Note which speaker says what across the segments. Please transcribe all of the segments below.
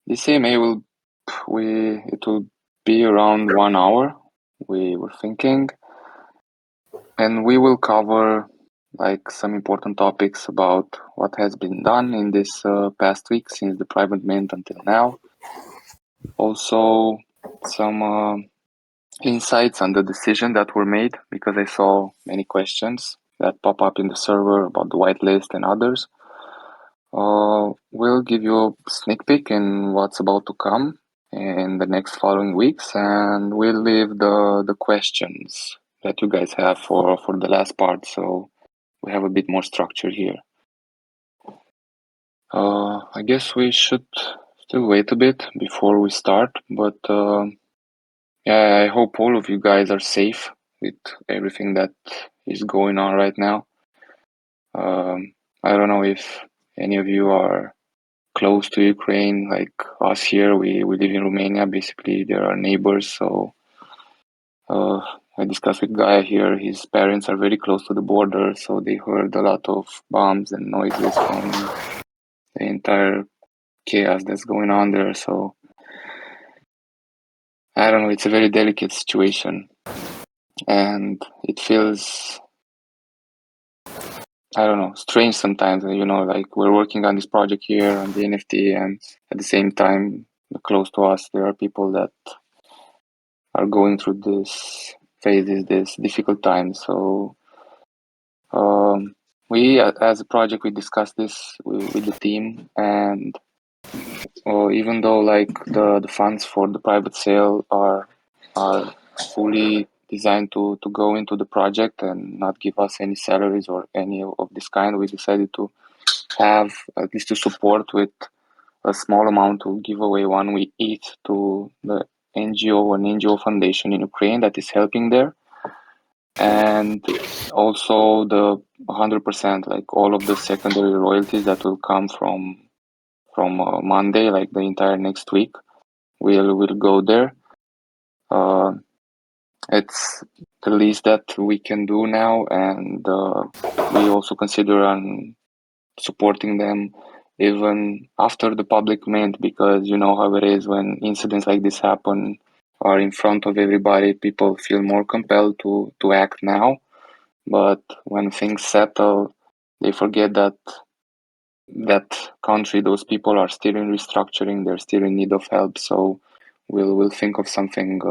Speaker 1: This AMA it will be around 1 hour. We were thinking, and we will cover like some important topics about what has been done in this past week since the private mint until now. Also, some insights on the decision that were made, because I saw many questions that pop up in the server about the whitelist and others. We'll give you a sneak peek in what's about to come in the next following weeks, and we'll leave the questions that you guys have for the last part, so we have a bit more structure here. I guess we should still wait a bit before we start, but yeah, I hope all of you guys are safe with everything that is going on right now. I don't know if any of you are close to Ukraine, like us here. We live in Romania. Basically, there are neighbors. So I discussed with Guy here. His parents are very close to the border, so they heard a lot of bombs and noises from the entire chaos that's going on there. So I don't know. It's a very delicate situation, and it feels, I don't know, strange sometimes. Like we're working on this project here on the NFT, and at the same time, close to us, there are people that are going through this phases, this difficult time. So we, as a project, we discussed this with the team, and even though like the funds for the private sale are fully designed to go into the project and not give us any salaries or any of this kind, we decided to have at least to support with a small amount to give away 1 week each to the NGO foundation in Ukraine that is helping there. And also the 100%, like all of the secondary royalties that will come from Monday, like the entire next week, will go there. It's the least that we can do now, and we also consider on supporting them even after the public mint, because you know how it is when incidents like this happen are in front of everybody. People feel more compelled to act now, but when things settle, they forget that country, those people are still in restructuring, they're still in need of help. So we'll think of something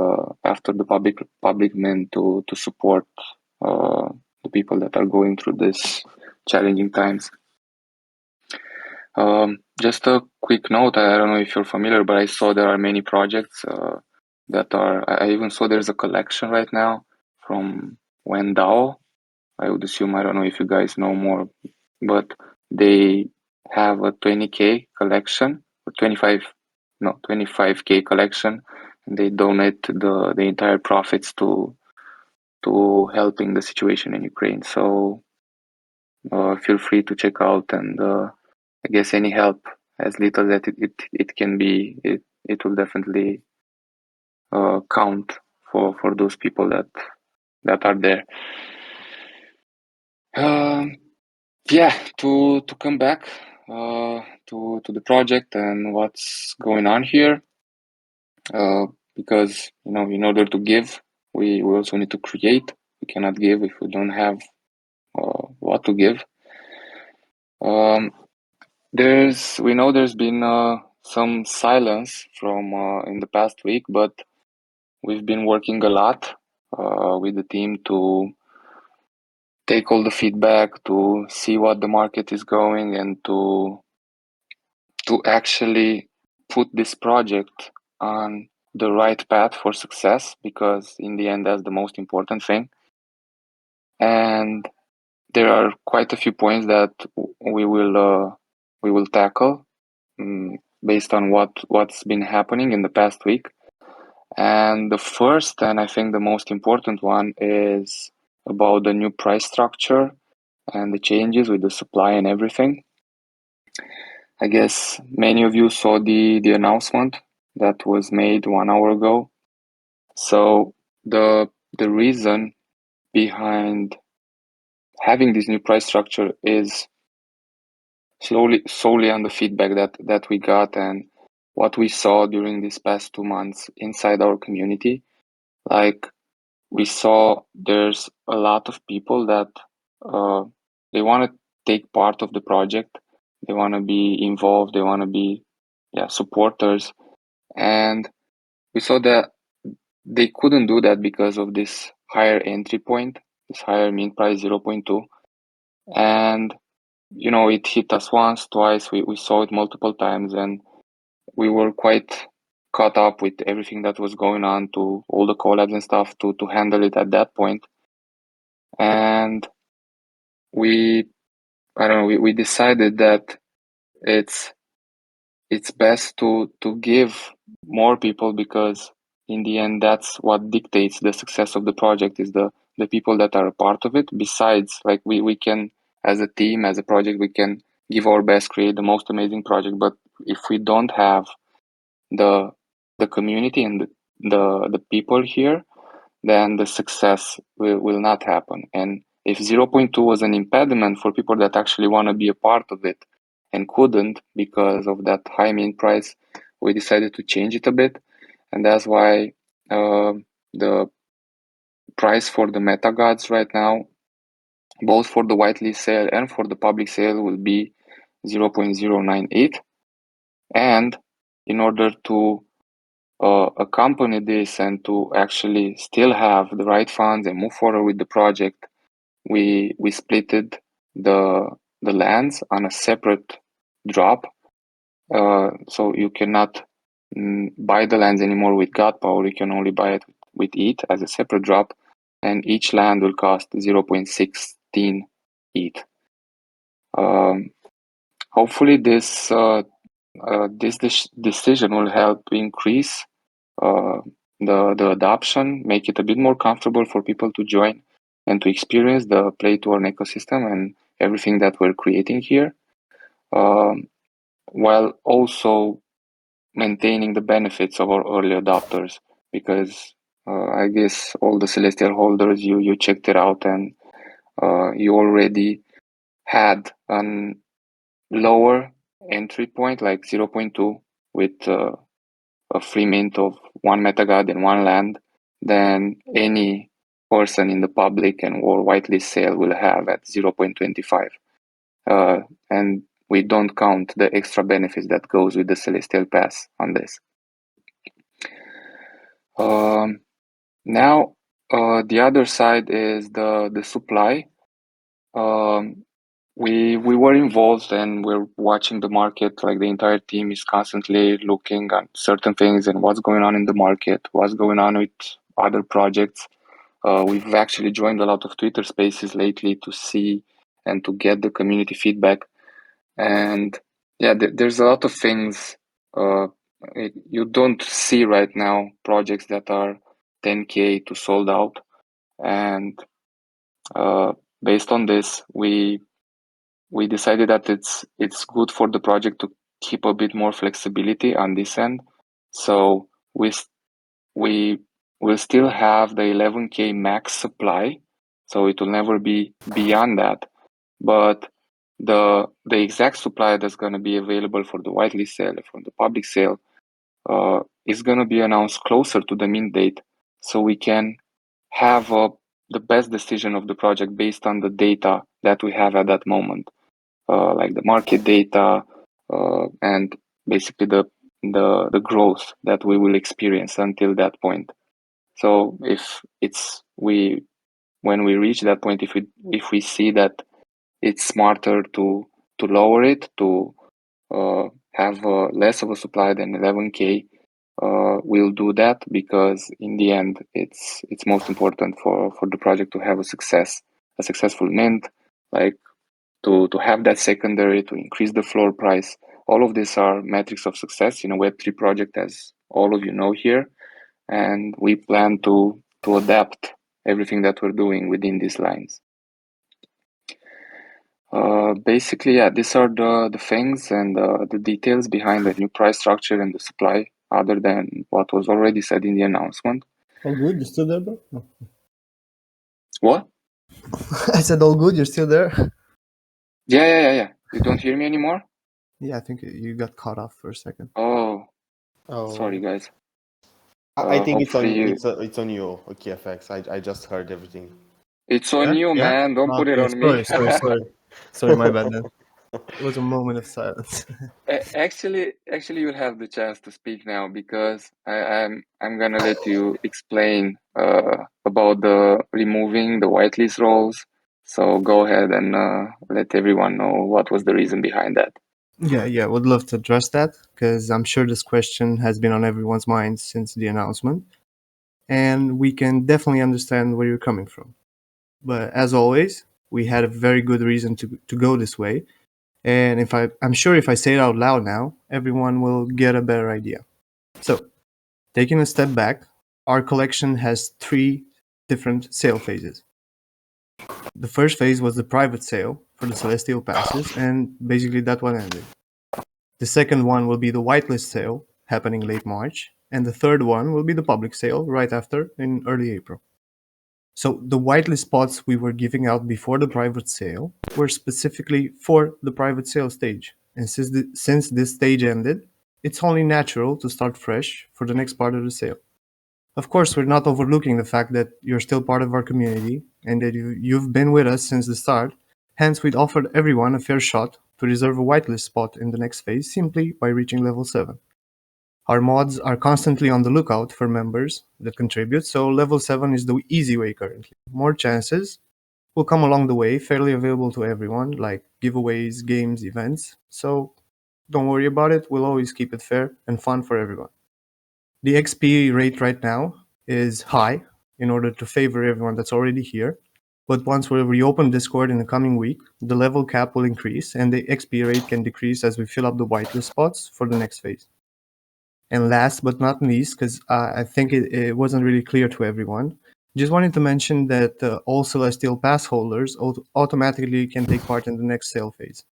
Speaker 1: after the public mint to support the people that are going through this challenging times. Just a quick note, I don't know if you're familiar, but I saw there are many projects that are, I even saw there's a collection right now from Wendao. I would assume, I don't know if you guys know more, but they have a 20K collection, or 25K collection, and they donate the entire profits to helping the situation in Ukraine. So feel free to check out, and I guess any help, as little that it can be, it will definitely count for those people that are there. Yeah, to come back to the project and what's going on here, because in order to give, we also need to create. We cannot give if we don't have what to give. We know there's been some silence from in the past week, but we've been working a lot with the team to take all the feedback, to see what the market is going, and to actually put this project on the right path for success, because in the end, that's the most important thing. And there are quite a few points that we will tackle based on what's been happening in the past week. And the first, and I think the most important one, is about the new price structure and the changes with the supply and everything. I guess many of you saw the announcement that was made 1 hour ago. So the reason behind having this new price structure is solely on the feedback that we got, and what we saw during these past 2 months inside our community. Like, we saw there's a lot of people that they want to take part of the project, they want to be involved, they want to be supporters, and we saw that they couldn't do that because of this higher entry point, this higher mint price 0.2. And it hit us once, twice, we saw it multiple times, and we were quite caught up with everything that was going on, to all the collabs and stuff, to handle it at that point. And we I don't know, we decided that it's best to give more people, because in the end that's what dictates the success of the project, is the people that are a part of it. Besides, like, we can, as a team, as a project, we can give our best, create the most amazing project, but if we don't have the community and the people here, then the success will not happen. And if 0.2 was an impediment for people that actually want to be a part of it and couldn't because of that high mint price, we decided to change it a bit. And that's why the price for the MetaGods right now, both for the whitelist sale and for the public sale, will be 0.098. And in order to accompany this and to actually still have the right funds and move forward with the project, we splitted the lands on a separate drop. So you cannot buy the lands anymore with God Power. You can only buy it with ETH as a separate drop, and each land will cost 0.16 ETH. Hopefully this decision will help increase the adoption, make it a bit more comfortable for people to join and to experience the play to earn ecosystem and everything that we're creating here, while also maintaining the benefits of our early adopters. Because I guess all the Celestial holders, you checked it out, and you already had a lower entry point, like 0.2, with a free mint of 1 MetaGod and 1 land, than any person in the public and or whitelist sale will have at 0.25. And we don't count the extra benefits that goes with the Celestial Pass on this. Now, the other side is the supply. We were involved, and we're watching the market. Like, the entire team is constantly looking at certain things and what's going on in the market, what's going on with other projects. We've actually joined a lot of Twitter spaces lately to see and to get the community feedback. And there's a lot of things you don't see right now, projects that are 10K to sold out. And based on this, we decided that it's good for the project to keep a bit more flexibility on this end. So we will still have the 11K max supply, so it will never be beyond that. But the exact supply that's going to be available for the whitelist sale, from the public sale, is going to be announced closer to the mint date, so we can have the best decision of the project based on the data that we have at that moment, like the market data, and basically the growth that we will experience until that point. So when we reach that point, if we see that it's smarter to lower it, to have less of a supply than 11K, we'll do that, because in the end it's most important for the project to have a successful mint, like to have that secondary, to increase the floor price. All of these are metrics of success in a Web3 project, as all of you know here, and we plan to adapt everything that we're doing within these lines. Basically, these are the things and the details behind the new price structure and the supply, other than what was already said in the announcement.
Speaker 2: All good? You still there, bro? No.
Speaker 1: What?
Speaker 2: I said all good. You're still there?
Speaker 1: Yeah. You don't hear me anymore?
Speaker 2: Yeah, I think you got cut off for a second.
Speaker 1: Oh, Sorry,
Speaker 3: Oh,
Speaker 1: guys.
Speaker 3: I think
Speaker 1: Hopefully
Speaker 3: it's on you, KFX. I just heard everything.
Speaker 1: it's on
Speaker 2: Yeah,
Speaker 1: you,
Speaker 2: yeah.
Speaker 1: man. Don't put it
Speaker 2: Okay,
Speaker 1: on me.
Speaker 2: sorry, my bad then. It was a moment of silence.
Speaker 1: Actually, you'll have the chance to speak now because I'm gonna let you explain about the removing the whitelist roles. So go ahead and let everyone know what was the reason behind that.
Speaker 2: Yeah, would love to address that because I'm sure this question has been on everyone's mind since the announcement, and we can definitely understand where you're coming from. But as always, we had a very good reason to go this way, and I'm sure if I say it out loud now, everyone will get a better idea. So, taking a step back, our collection has three different sale phases. The first phase was the private sale for the Celestial Passes, and basically that one ended. The second one will be the whitelist sale, happening late March, and the third one will be the public sale right after in early April. So the whitelist spots we were giving out before the private sale were specifically for the private sale stage. And since this stage ended, it's only natural to start fresh for the next part of the sale. Of course, we're not overlooking the fact that you're still part of our community and that you've been with us since the start. Hence, we'd offered everyone a fair shot to reserve a whitelist spot in the next phase simply by reaching level 7. Our mods are constantly on the lookout for members that contribute, so level 7 is the easy way currently. More chances will come along the way, fairly available to everyone, like giveaways, games, events. So don't worry about it, we'll always keep it fair and fun for everyone. The XP rate right now is high in order to favor everyone that's already here. But once we reopen Discord in the coming week, the level cap will increase and the XP rate can decrease as we fill up the whitelist spots for the next phase. And last but not least, because I think it wasn't really clear to everyone, just wanted to mention that all Celestial Pass holders automatically can take part in the next sale phase.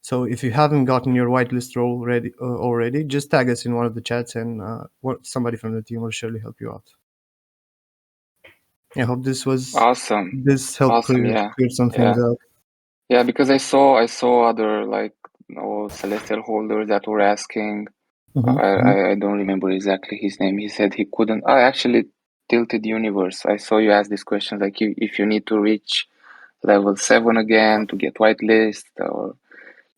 Speaker 2: So if you haven't gotten your whitelist role already, just tag us in one of the chats and somebody from the team will surely help you out. I hope this
Speaker 1: Awesome,
Speaker 2: helped
Speaker 1: awesome.
Speaker 2: clear some things
Speaker 1: Yeah,
Speaker 2: out.
Speaker 1: yeah. Because I saw other like celestial holders that were asking. I don't remember exactly his name. He said he couldn't. I actually tilted universe. I saw you ask this question like if you need to reach level 7 again to get whitelist or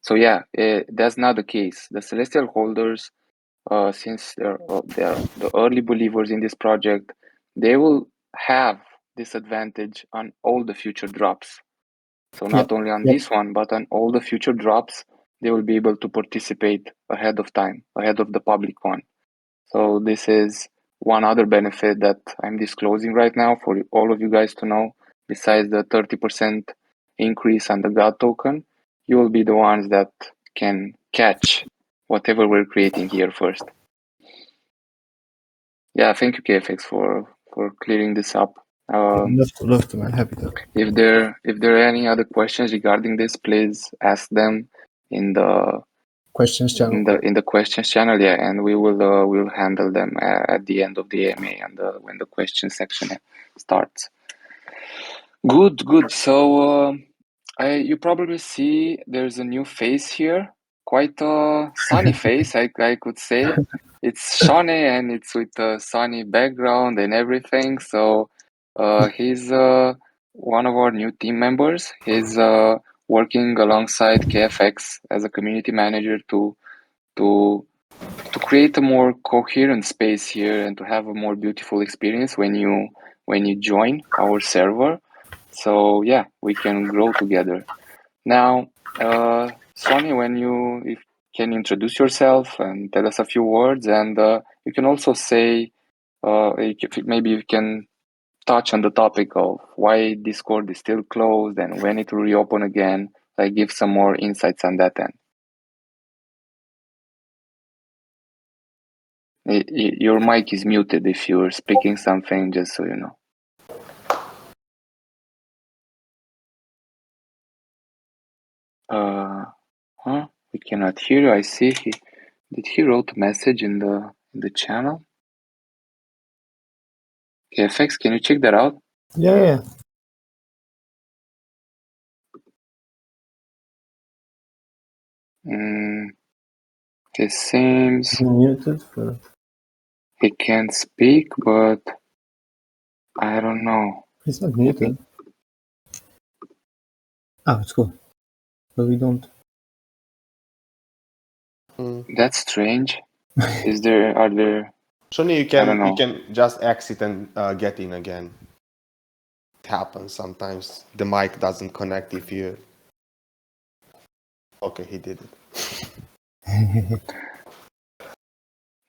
Speaker 1: so. Yeah, that's not the case. The celestial holders, since they're the early believers in this project, they will have this advantage on all the future drops. So not only on this one, but on all the future drops, they will be able to participate ahead of time, ahead of the public one. So this is one other benefit that I'm disclosing right now for all of you guys to know. Besides the 30% increase on the God token, you will be the ones that can catch whatever we're creating here first. Yeah, thank you, KFX, for clearing this up.
Speaker 2: Love to, man. Happy to.
Speaker 1: If there are any other questions regarding this, please ask them in the
Speaker 2: Questions channel.
Speaker 1: in the questions channel. Yeah, and we'll handle them at the end of the AMA and when the question section starts. Good. So you probably see there's a new face here, quite a sunny face, I could say. It's Shawnee and it's with a sunny background and everything. So he's one of our new team members. He's working alongside KFX as a community manager to create a more coherent space here and to have a more beautiful experience when you join our server. So yeah, we can grow together. Now, Sonny, if can you introduce yourself and tell us a few words, and you can also say maybe you can touch on the topic of why Discord is still closed and when it will reopen again. Like, give some more insights on that end. Your mic is muted if you're speaking something, just so you know. We cannot hear you. I see did he wrote a message in the channel? KFX, can you check that out?
Speaker 2: Yeah.
Speaker 1: It seems
Speaker 2: He's muted, but
Speaker 1: he can't speak, but I don't know.
Speaker 2: he's not muted. Oh, it's cool. But we don't.
Speaker 1: That's strange. Are there?
Speaker 3: Shoni, you
Speaker 1: I don't
Speaker 3: can
Speaker 1: know.
Speaker 3: just exit and get in again. It happens sometimes. The mic doesn't connect if you. Okay, he did it.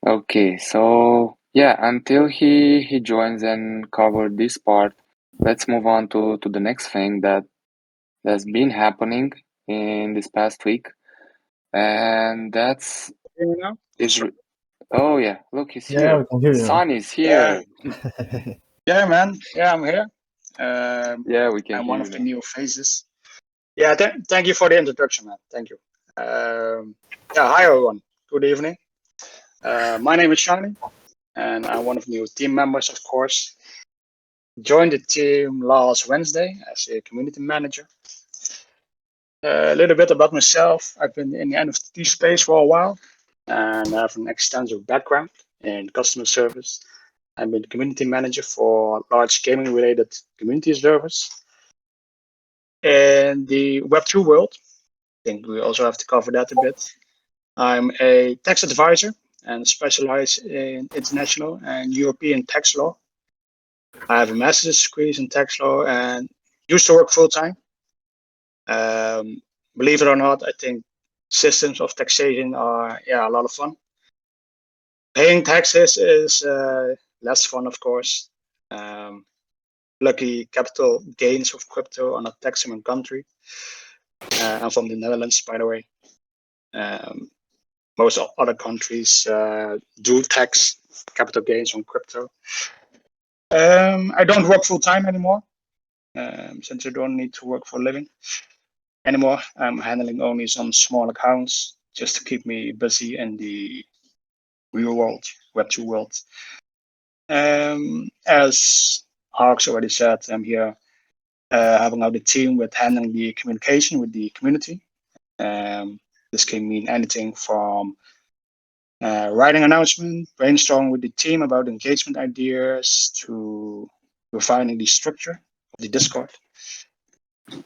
Speaker 1: Okay, so yeah, until he joins and cover this part, let's move on to the next thing that's been happening in this past week, and that's
Speaker 4: Hear me now?
Speaker 1: is oh yeah, look, he's
Speaker 2: Yeah,
Speaker 1: here.
Speaker 2: we can hear you now.
Speaker 1: Sun is here.
Speaker 4: Yeah, man. Yeah, I'm here.
Speaker 1: Yeah, we can
Speaker 4: I'm
Speaker 1: hear
Speaker 4: one
Speaker 1: you
Speaker 4: of the
Speaker 1: now.
Speaker 4: new faces. Yeah, thank you for the introduction, man. Thank you. Yeah, hi everyone. Good evening. My name is Shani, and I'm one of the new team members, of course. Joined the team last Wednesday as a community manager. A little bit about myself. I've been in the NFT space for a while, and I have an extensive background in customer service. I've been community manager for large gaming related community servers. In the Web2 world, I think we also have to cover that a bit. I'm a tax advisor and specialize in international and European tax law. I have a master's degree in tax law and used to work full time. Believe it or not, I think systems of taxation are a lot of fun. Paying taxes is less fun, of course. Lucky capital gains of crypto are not taxed in my country. I'm from the Netherlands, by the way. Most other countries do tax capital gains on crypto. I don't work full time anymore, since I don't need to work for a living anymore. I'm handling only some small accounts just to keep me busy in the real world, Web2 world. As Harks already said, I'm here helping out the team with handling the communication with the community. This can mean anything from writing announcement, brainstorming with the team about engagement ideas, to refining the structure of the Discord.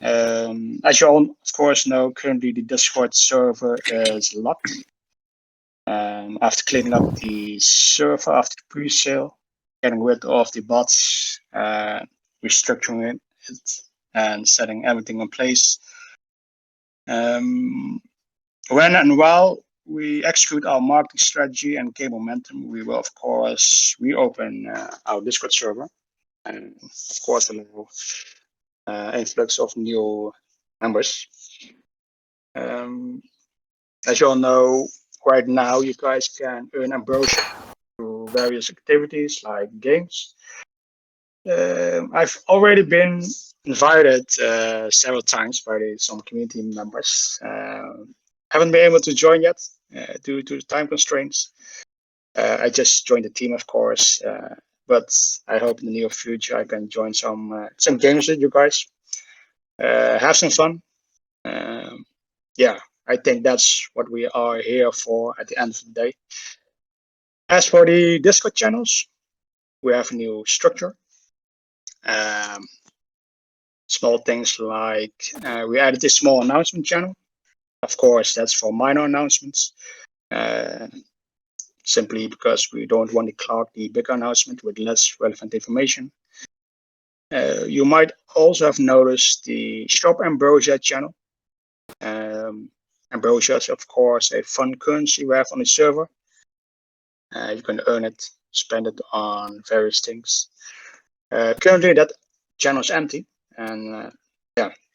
Speaker 4: As you all, of course, know, currently the Discord server is locked. After cleaning up the server after the pre-sale, getting rid of the bots, restructuring it, and setting everything in place. When and while we execute our marketing strategy and gain momentum, we will, of course, reopen our Discord server, and of course, allow influx of new members. As you all know, right now you guys can earn ambrosia through various activities like games. I've already been invited several times by some community members. Haven't been able to join yet due to time constraints. I just joined the team, of course, but I hope in the near future I can join some games with you guys. Have some fun. Yeah, I think that's what we are here for at the end of the day. As for the Discord channels, we have a new structure. Small things like we added a small announcement channel. Of course, that's for minor announcements. Simply because we don't want to clog the bigger announcement with less relevant information. You might also have noticed the Shop Ambrosia channel. Ambrosia is, of course, a fun currency we have on the server. You can earn it, spend it on various things. Currently, that channel is empty, and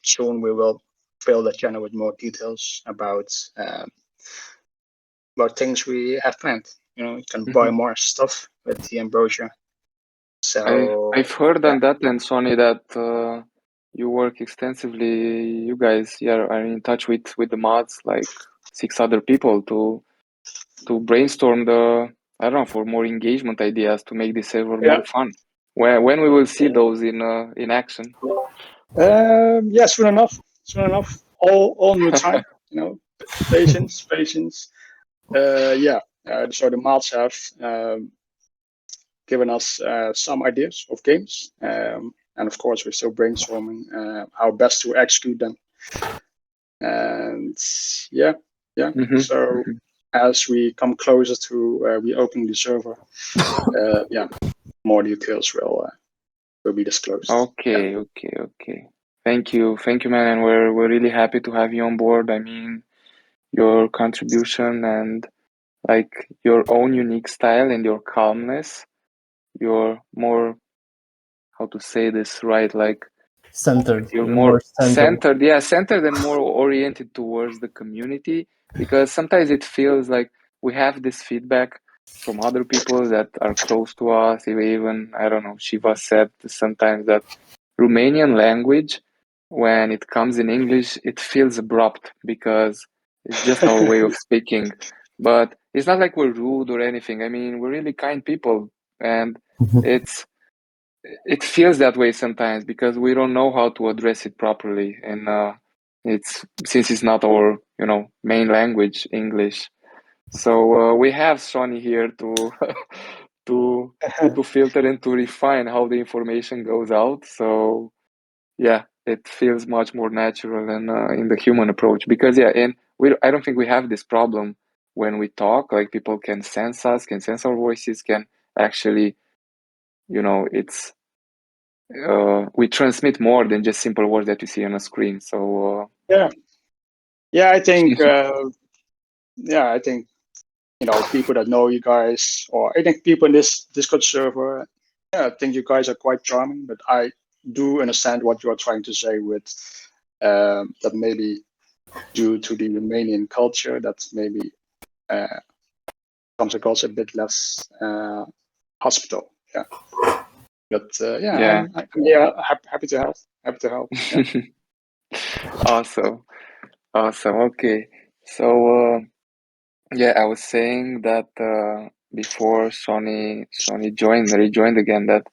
Speaker 4: soon we will fill the channel with more details about things we have planned. You can buy more stuff with the ambrosia. So
Speaker 1: I've heard on that end, Sony, that you work extensively. You guys are in touch with the mods, like 6 other people, to brainstorm I don't know, for more engagement ideas to make this server more fun. When we will see those in action?
Speaker 4: Yeah, soon enough. All new time. Patience. So the mods have given us some ideas of games, and of course we're still brainstorming how best to execute them. And so as we come closer to reopening the server, more details will be disclosed.
Speaker 1: Okay. Thank you, man, and we're really happy to have you on board. I mean, your contribution and like your own unique style and your calmness, your more, how to say this right, like
Speaker 2: Centered.
Speaker 1: you're
Speaker 2: You're
Speaker 1: more
Speaker 2: more centered.
Speaker 1: centered and more oriented towards the community, because sometimes it feels like we have this feedback from other people that are close to us. Even, I don't know, Shiva said sometimes that Romanian language, when it comes in English, it feels abrupt because it's just our way of speaking. But it's not like we're rude or anything. I mean, we're really kind people, and it's it feels that way sometimes because we don't know how to address it properly, and it's since it's not our main language, English. So we have Sonny here to to filter and to refine how the information goes out. So yeah, it feels much more natural and in the human approach, because and I don't think we have this problem when we talk. Like, people can sense us, can sense our voices, can actually, it's we transmit more than just simple words that you see on a screen. So
Speaker 4: I think people that know you guys, or I think people in this Discord server, I think you guys are quite charming. But I do understand what you are trying to say with that maybe due to the Romanian culture, that maybe comes across a bit less hospital. Yeah, but
Speaker 1: yeah.
Speaker 4: I'm happy to help. Happy to help. Yeah.
Speaker 1: Awesome. Okay. So I was saying that before Sony rejoined again, that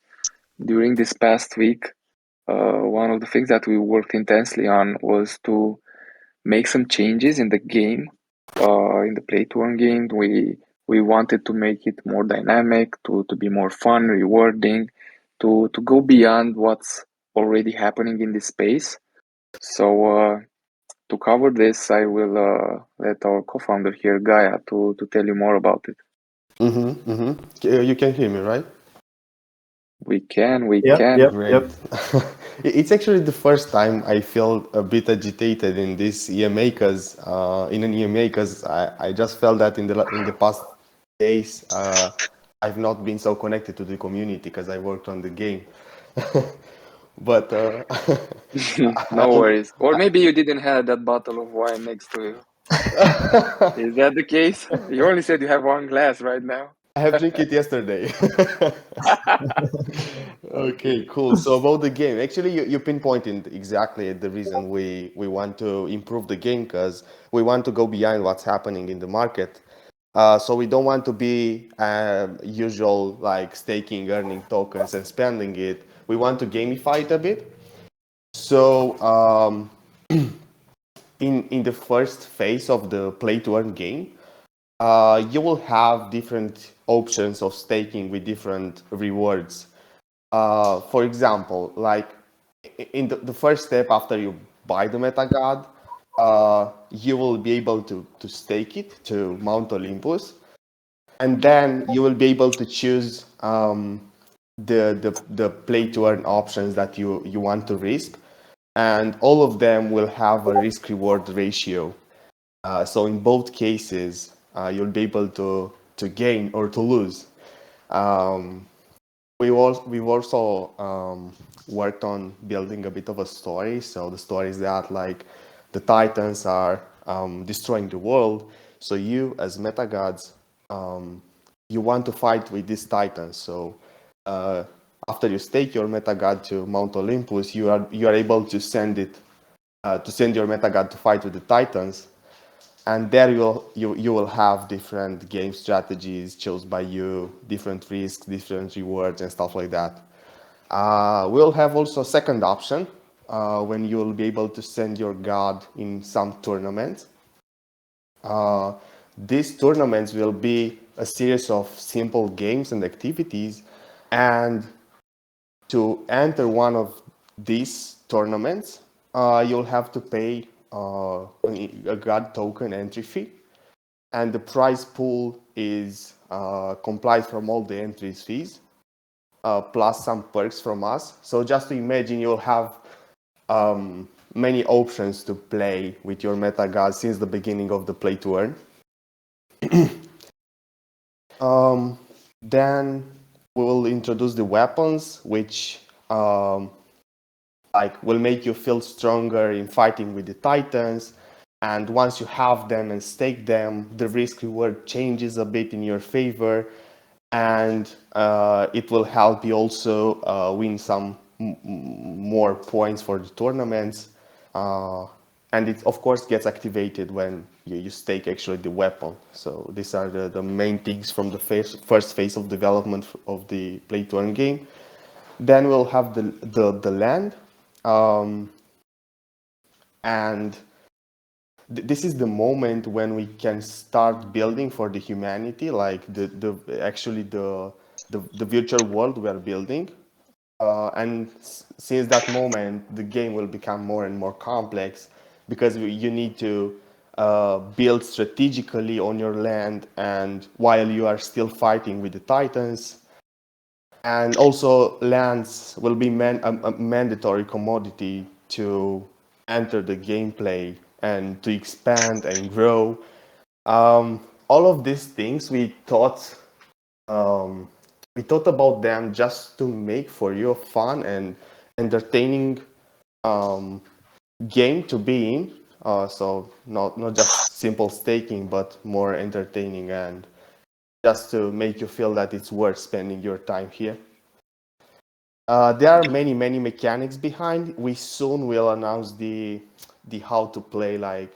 Speaker 1: during this past week, one of the things that we worked intensely on was to make some changes in the game, in the play to earn game. We wanted to make it more dynamic, to be more fun, rewarding, to go beyond what's already happening in this space. So to cover this, I will let our co-founder here, Gaia, to tell you more about it.
Speaker 3: You can hear me, right?
Speaker 1: We can.
Speaker 3: Great. It's actually the first time I feel a bit agitated in this EMA, because I just felt that in the past days I've not been so connected to the community because I worked on the game. But
Speaker 1: No worries. Or maybe you didn't have that bottle of wine next to you. Is that the case? You only said you have one glass right now.
Speaker 3: I have drank it yesterday. Okay, cool. So about the game, actually, you pinpointed exactly the reason we want to improve the game, because we want to go beyond what's happening in the market. So we don't want to be usual, like staking, earning tokens and spending it. We want to gamify it a bit. So in the first phase of the play to earn game, you will have different options of staking with different rewards. For example, like in the first step after you buy the MetaGod, you will be able to stake it to Mount Olympus, and then you will be able to choose the play to earn options that you want to risk, and all of them will have a risk reward ratio. So in both cases, you'll be able to gain or to lose. We've also worked on building a bit of a story. So the story is that, like, the Titans are destroying the world. So you, as MetaGods, you want to fight with these Titans. So after you stake your MetaGod to Mount Olympus, you are able to send your MetaGod to fight with the Titans. And there you will have different game strategies chosen by you, different risks, different rewards, and stuff like that. We'll have also a second option when you'll be able to send your god in some tournaments. these tournaments will be a series of simple games and activities, and to enter one of these tournaments, you'll have to pay a God token entry fee, and the prize pool is complies from all the entries fees, plus some perks from us. So just to imagine, you'll have many options to play with your MetaGod since the beginning of the play to earn. Then we will introduce the weapons, which will make you feel stronger in fighting with the Titans. And once you have them and stake them, the risk reward changes a bit in your favor, and it will help you also win some more points for the tournaments. And it of course gets activated when you stake actually the weapon. So these are the main things from the first phase of development of the play to earn game. Then we'll have the land, and this is the moment when we can start building for the humanity, like the virtual world we are building. And since that moment, the game will become more and more complex, because you need to build strategically on your land, and while you are still fighting with the Titans. And also, lands will be a mandatory commodity to enter the gameplay and to expand and grow. All of these things we thought about them just to make for you a fun and entertaining game to be in. So not just simple staking, but more entertaining, and just to make you feel that it's worth spending your time here. There are many mechanics behind. We soon will announce the how to play, the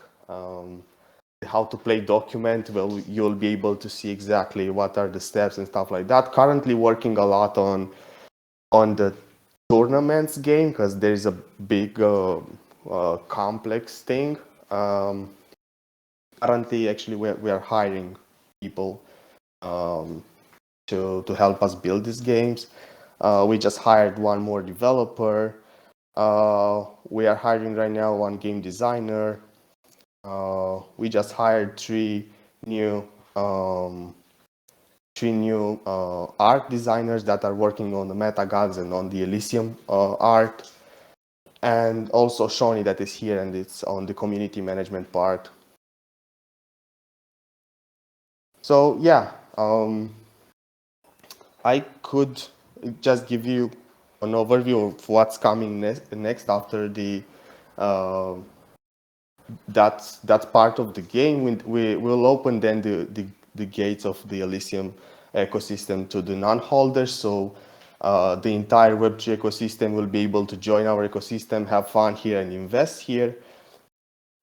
Speaker 3: how to play document. Well, you'll be able to see exactly what are the steps and stuff like that. Currently working a lot on the tournaments game, because there is a big complex thing. Currently, actually, we are hiring people to help us build these games. We just hired one more developer. We are hiring right now one game designer. We just hired three new art designers that are working on the MetaGods and on the Elysium art. And also Shawnee that is here, and it's on the community management part. So yeah, I could just give you an overview of what's coming next after the that part of the game. We will open then the gates of the Elysium ecosystem to the non-holders. So the entire Web3 ecosystem will be able to join our ecosystem, have fun here, and invest here.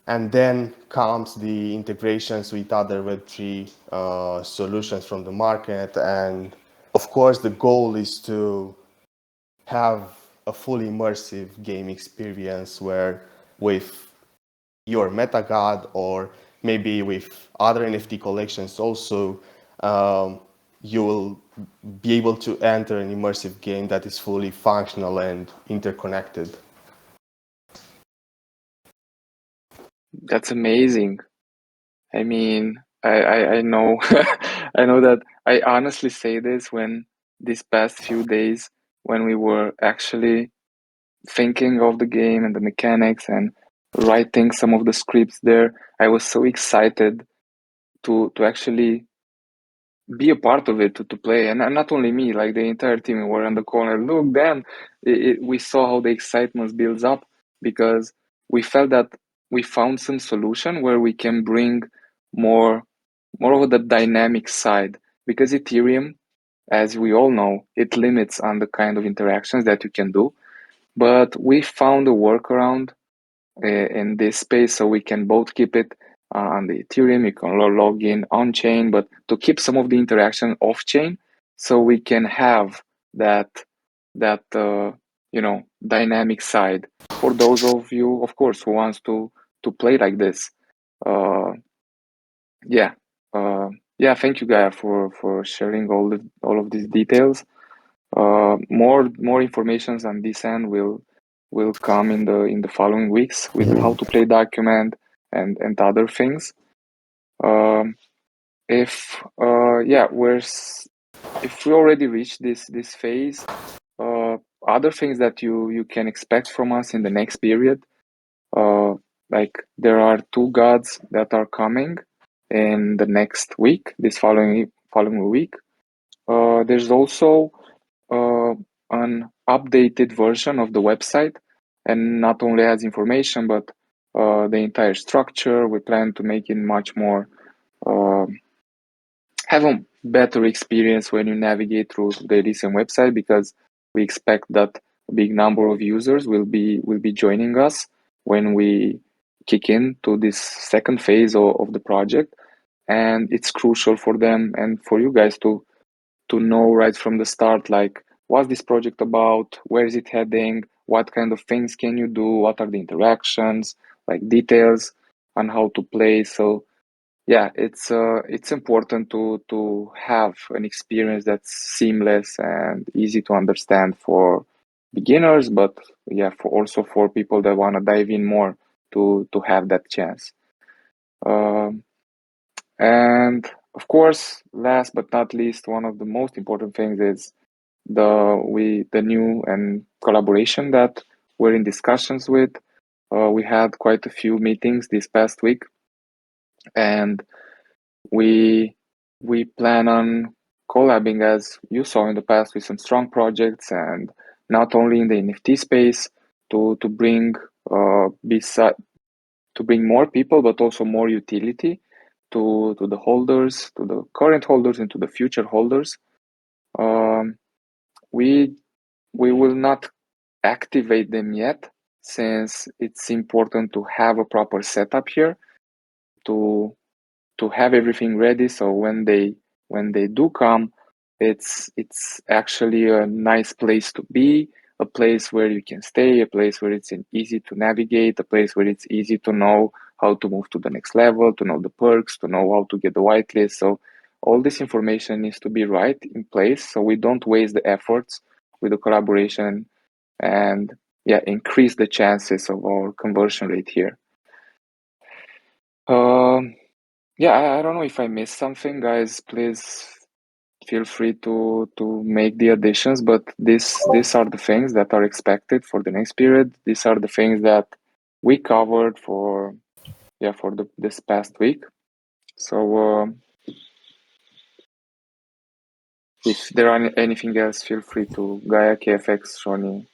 Speaker 3: And then comes the integrations with other Web3 solutions from the market. And of course, the goal is to have a fully immersive game experience where with your MetaGod, or maybe with other NFT collections also, you will be able to enter an immersive game that is fully functional and interconnected.
Speaker 1: That's amazing. I mean, I know I know that I honestly say this when these past few days, when we were actually thinking of the game and the mechanics and writing some of the scripts there, I was so excited to actually be a part of it, to play. And not only me, like the entire team, we were on the corner. Look, then we saw how the excitement builds up, because we felt that we found some solution where we can bring more of the dynamic side, because Ethereum, as we all know, it limits on the kind of interactions that you can do. But we found a workaround in this space, so we can both keep it on the Ethereum. You can log in on chain, but to keep some of the interaction off chain, so we can have that dynamic side for those of you, of course, who wants to play like this. Yeah, Yeah, thank you, Gaia, for sharing all of these details. More informations on this end will come in the following weeks with how to play document and other things. If if we already reached this phase, other things that you can expect from us in the next period, like there are 2 gods that are coming in the next week, this following week. There's also an updated version of the website, and not only has information but the entire structure. We plan to make it much more have a better experience when you navigate through the Elysium website, because we expect that a big number of users will be joining us when we kick in to this second phase of the project, and it's crucial for them and for you guys to know right from the start, like, what's this project about, where is it heading, what kind of things can you do, what are the interactions, like details on how to play. So yeah, it's important to have an experience that's seamless and easy to understand for beginners, but yeah, for also for people that want to dive in more to have that chance. Um, and of course, last but not least, one of the most important things is the new and collaboration that we're in discussions with. We had quite a few meetings this past week, and we we plan on collabing, as you saw in the past, with some strong projects, and not only in the NFT space to bring to bring more people, but also more utility to the holders, to the current holders, and to the future holders. Um, we we will not activate them yet, since it's important to have a proper setup here to have everything ready, so when they do come, it's actually a nice place to be, a place where you can stay, a place where it's easy to navigate, a place where it's easy to know how to move to the next level, to know the perks, to know how to get the whitelist. So all this information needs to be right in place, so we don't waste the efforts with the collaboration, and yeah, increase the chances of our conversion rate here. Yeah, I don't know if I missed something, guys. Please feel free to make the additions, but these are the things that are expected for the next period. These are the things that we covered for this past week. So if there are anything else, feel free to Gaia, KFX, Ronnie.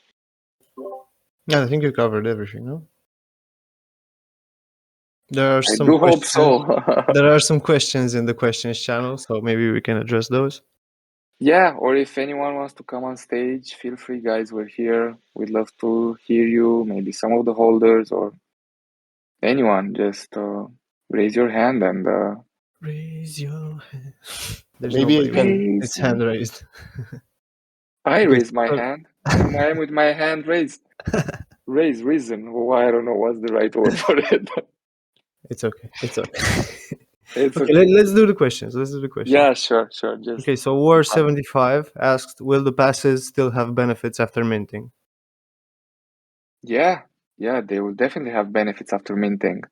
Speaker 2: Yeah, I think you covered everything, no? There are
Speaker 1: I
Speaker 2: some
Speaker 1: do hope
Speaker 2: questions.
Speaker 1: so.
Speaker 2: There are some questions in the questions channel, so maybe we can address those.
Speaker 1: Yeah, or if anyone wants to come on stage, feel free, guys. We're here. We'd love to hear you. Maybe some of the holders or anyone. Just raise your hand and
Speaker 2: Raise your hand. There's
Speaker 3: Maybe
Speaker 2: nobody
Speaker 3: you can.
Speaker 2: with its hand raised.
Speaker 1: I
Speaker 2: Okay,
Speaker 1: raise my hand. I'm with my hand raised. Raise reason. Why, I don't know what's the right word for it.
Speaker 2: it's okay. It's okay.
Speaker 1: It's
Speaker 2: Okay,
Speaker 1: okay.
Speaker 2: let's do the questions. Let's do the questions.
Speaker 1: Yeah, sure. Just
Speaker 2: Okay, so War75 asked, will the passes still have benefits after minting?
Speaker 1: yeah, they will definitely have benefits after minting.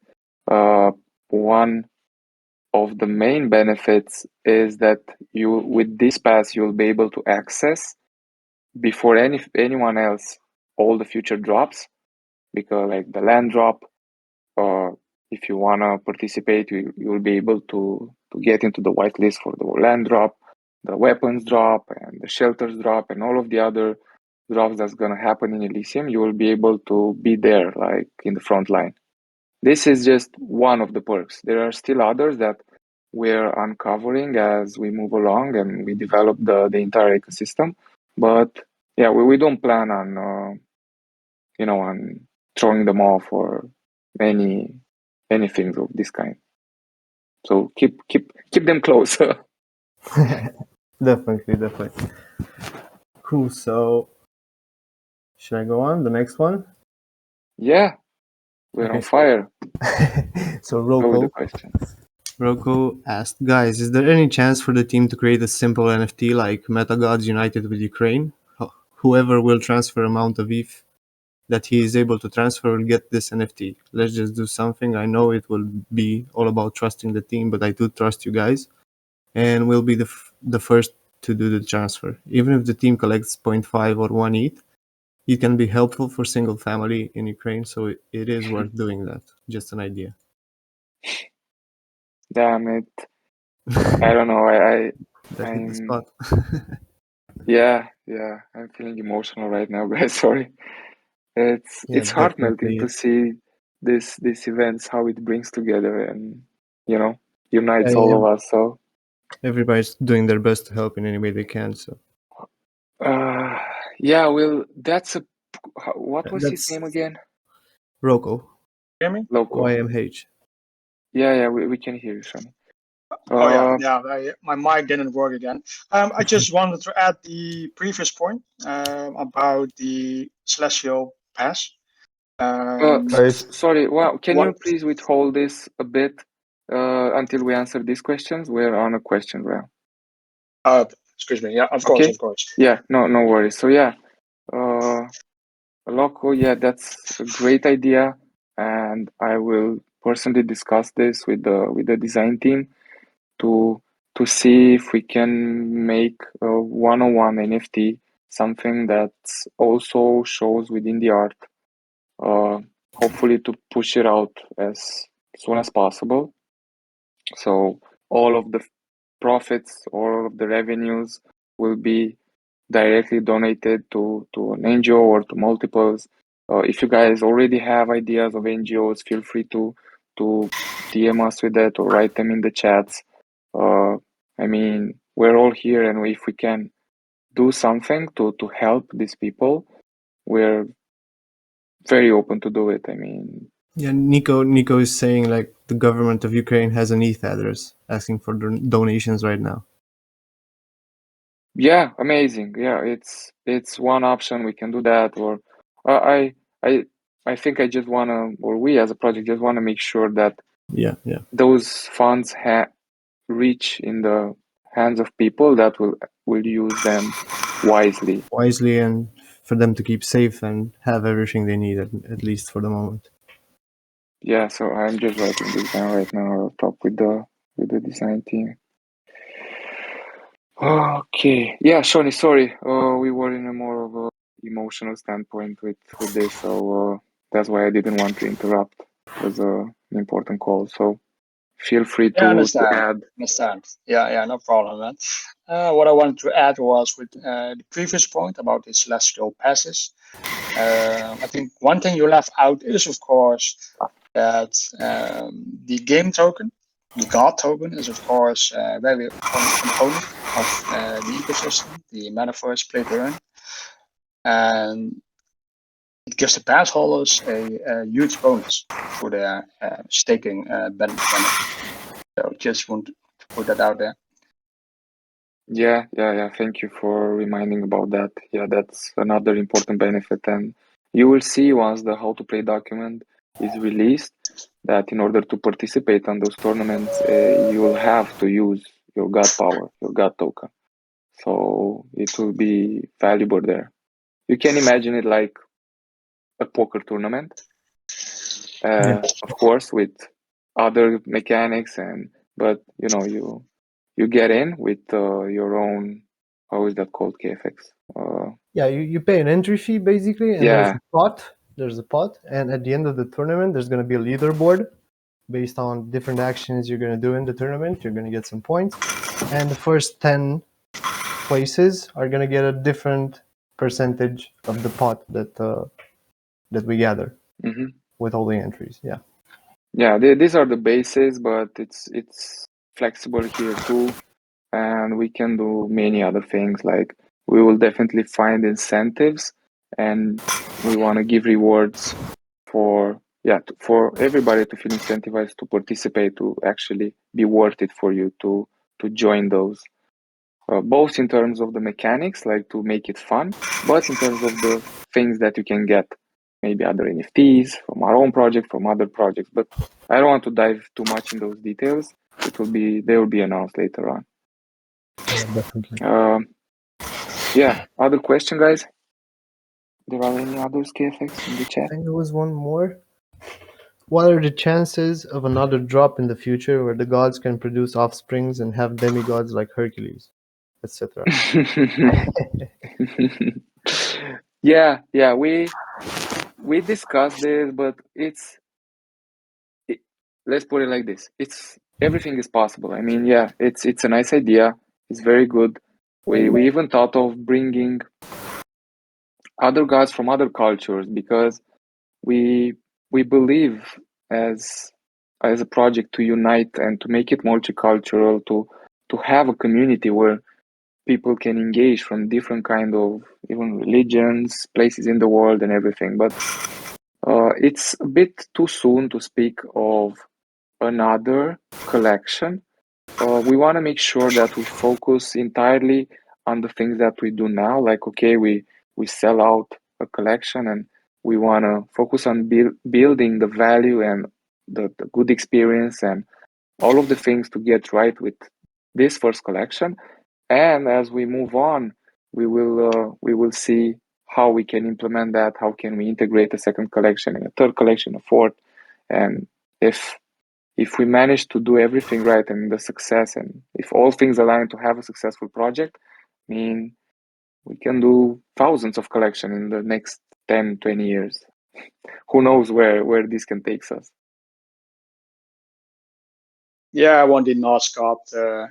Speaker 1: One of the main benefits is that with this pass you'll be able to access before anyone else all the future drops, because like the land drop, if you wanna participate, you'll be able to get into the whitelist for the land drop, the weapons drop, and the shelters drop, and all of the other drops that's gonna happen in Elysium. You will be able to be there, like in the front line. This is just one of the perks. There are still others that we're uncovering as we move along and we develop the entire ecosystem. But yeah, we don't plan on on throwing them off or anything of this kind. So keep them close.
Speaker 2: Definitely. Cool. So, should I go on the next one?
Speaker 1: Yeah, we're
Speaker 2: Okay,
Speaker 1: on fire.
Speaker 2: so roll
Speaker 1: Go with
Speaker 2: call.
Speaker 1: the question.
Speaker 2: Rocco asked, guys, is there any chance for the team to create a simple NFT like MetaGods united with Ukraine? Whoever will transfer amount of ETH that he is able to transfer will get this NFT. Let's just do something. I know it will be all about trusting the team, but I do trust you guys, and we'll be the first to do the transfer. Even if the team collects 0.5 or 1 ETH, it can be helpful for single family in Ukraine, so it is worth doing that. Just an idea.
Speaker 1: Damn it. I don't know.
Speaker 2: That hit the spot.
Speaker 1: Yeah, I'm feeling emotional right now, guys. Sorry. It's
Speaker 2: Yeah,
Speaker 1: heart melting
Speaker 2: definitely
Speaker 1: to
Speaker 2: is.
Speaker 1: see these events, how it brings together and unites
Speaker 2: Yeah,
Speaker 1: all
Speaker 2: yeah.
Speaker 1: of us. So
Speaker 2: Everybody's doing their best to help in any way they can. So
Speaker 1: yeah, well, what was his
Speaker 2: that's
Speaker 1: name again?
Speaker 2: Rocco,
Speaker 4: Hear me?
Speaker 1: Loco.
Speaker 2: YMH.
Speaker 1: Yeah, we can hear you, Shani.
Speaker 4: Oh yeah. My mic didn't work again. I just wanted to add the previous point about the Celestial Pass.
Speaker 3: Guys,
Speaker 1: Sorry. Well, can you
Speaker 4: What?
Speaker 1: please withhold this a bit until we answer these questions? We're on a question round.
Speaker 4: Excuse me. Yeah, of course,
Speaker 1: Okay?
Speaker 4: of course.
Speaker 1: Yeah, no worries. So yeah, Loco, yeah, that's a great idea, and I will personally discuss this with the design team to see if we can make a one-on-one NFT something that also shows within the art. Hopefully to push it out as soon as possible. So all of the profits, all of the revenues will be directly donated to an NGO or to multiples. If you guys already have ideas of NGOs, feel free to DM us with that or write them in the chats. I mean, we're all here, and if we can do something to help these people, we're very open to do it. I mean,
Speaker 2: Yeah, Nico is saying like the government of Ukraine has an ETH address asking for donations right now.
Speaker 1: yeah, amazing. Yeah, it's one option. We can do that, or I I I think I just wanna, or we as a project just wanna make sure that
Speaker 2: Yeah.
Speaker 1: those funds reach in the hands of people that will use them wisely.
Speaker 2: Wisely, and for them to keep safe and have everything they need, at least for the moment.
Speaker 1: Yeah, so I'm just writing this down right now. I'll talk with the design team. Okay. Yeah, Shoni, sorry. We were in a more of a emotional standpoint with this, so that's why I didn't want to interrupt. It was an important call, so feel free
Speaker 4: Yeah, I
Speaker 1: to
Speaker 4: understand.
Speaker 1: add.
Speaker 4: Understand. Yeah, no problem, man. What I wanted to add was with the previous point about the celestial passes. I think one thing you left out is, of course, that the game token, the God token, is of course a very important component of the ecosystem, the metaverse play to earn, and it gives the pass holders a huge bonus for their staking benefit. So just want to put that out there.
Speaker 1: Yeah. Thank you for reminding about that. Yeah, that's another important benefit, and you will see once the how to play document is released that in order to participate on those tournaments, you will have to use your God power, your God token. So it will be valuable there. You can imagine it like a poker tournament,
Speaker 2: Yeah.
Speaker 1: of course, with other mechanics, but you get in with your own, how is that called, KFX?
Speaker 2: Yeah, you pay an entry fee basically, and
Speaker 1: Yeah.
Speaker 2: there's a pot, and at the end of the tournament, there's going to be a leaderboard based on different actions you're going to do in the tournament. You're going to get some points, and the first 10 places are going to get a different percentage of the pot that we gather
Speaker 1: Hmm.
Speaker 2: with all the entries.
Speaker 1: Yeah, these are the bases, but it's flexible here too, and we can do many other things. Like we will definitely find incentives, and we want to give rewards for for everybody to feel incentivized to participate, to actually be worth it for you to join those. Both in terms of the mechanics, like to make it fun, but in terms of the things that you can get, maybe other NFTs from our own project, from other projects. But I don't want to dive too much in those details. they will be announced later on.
Speaker 2: Yeah, definitely.
Speaker 1: Yeah, other question, guys? There are any others, KFX, in the
Speaker 2: I
Speaker 1: chat?
Speaker 2: think there was one more. What are the chances of another drop in the future where the gods can produce offsprings and have demigods like Hercules, etc.?
Speaker 1: Yeah, we discussed this, but let's put it like this: everything is possible. I mean, yeah, it's a nice idea. It's very good. We even thought of bringing other gods from other cultures because we we believe as a project to unite and to make it multicultural, to have a community where people can engage from different kind of even religions, places in the world, and everything. But it's a bit too soon to speak of another collection. We want to make sure that we focus entirely on the things that we do now. Like, okay, we sell out a collection, and we want to focus on building the value and the good experience and all of the things to get right with this first collection. And as we move on, we will see how we can implement that. How can we integrate a second collection and a third collection, a fourth, and if we manage to do everything right and the success, and if all things align to have a successful project, I mean, we can do thousands of collection in the next 10, 20 years. Who knows where this can take us?
Speaker 4: Yeah, I want the Norse god, the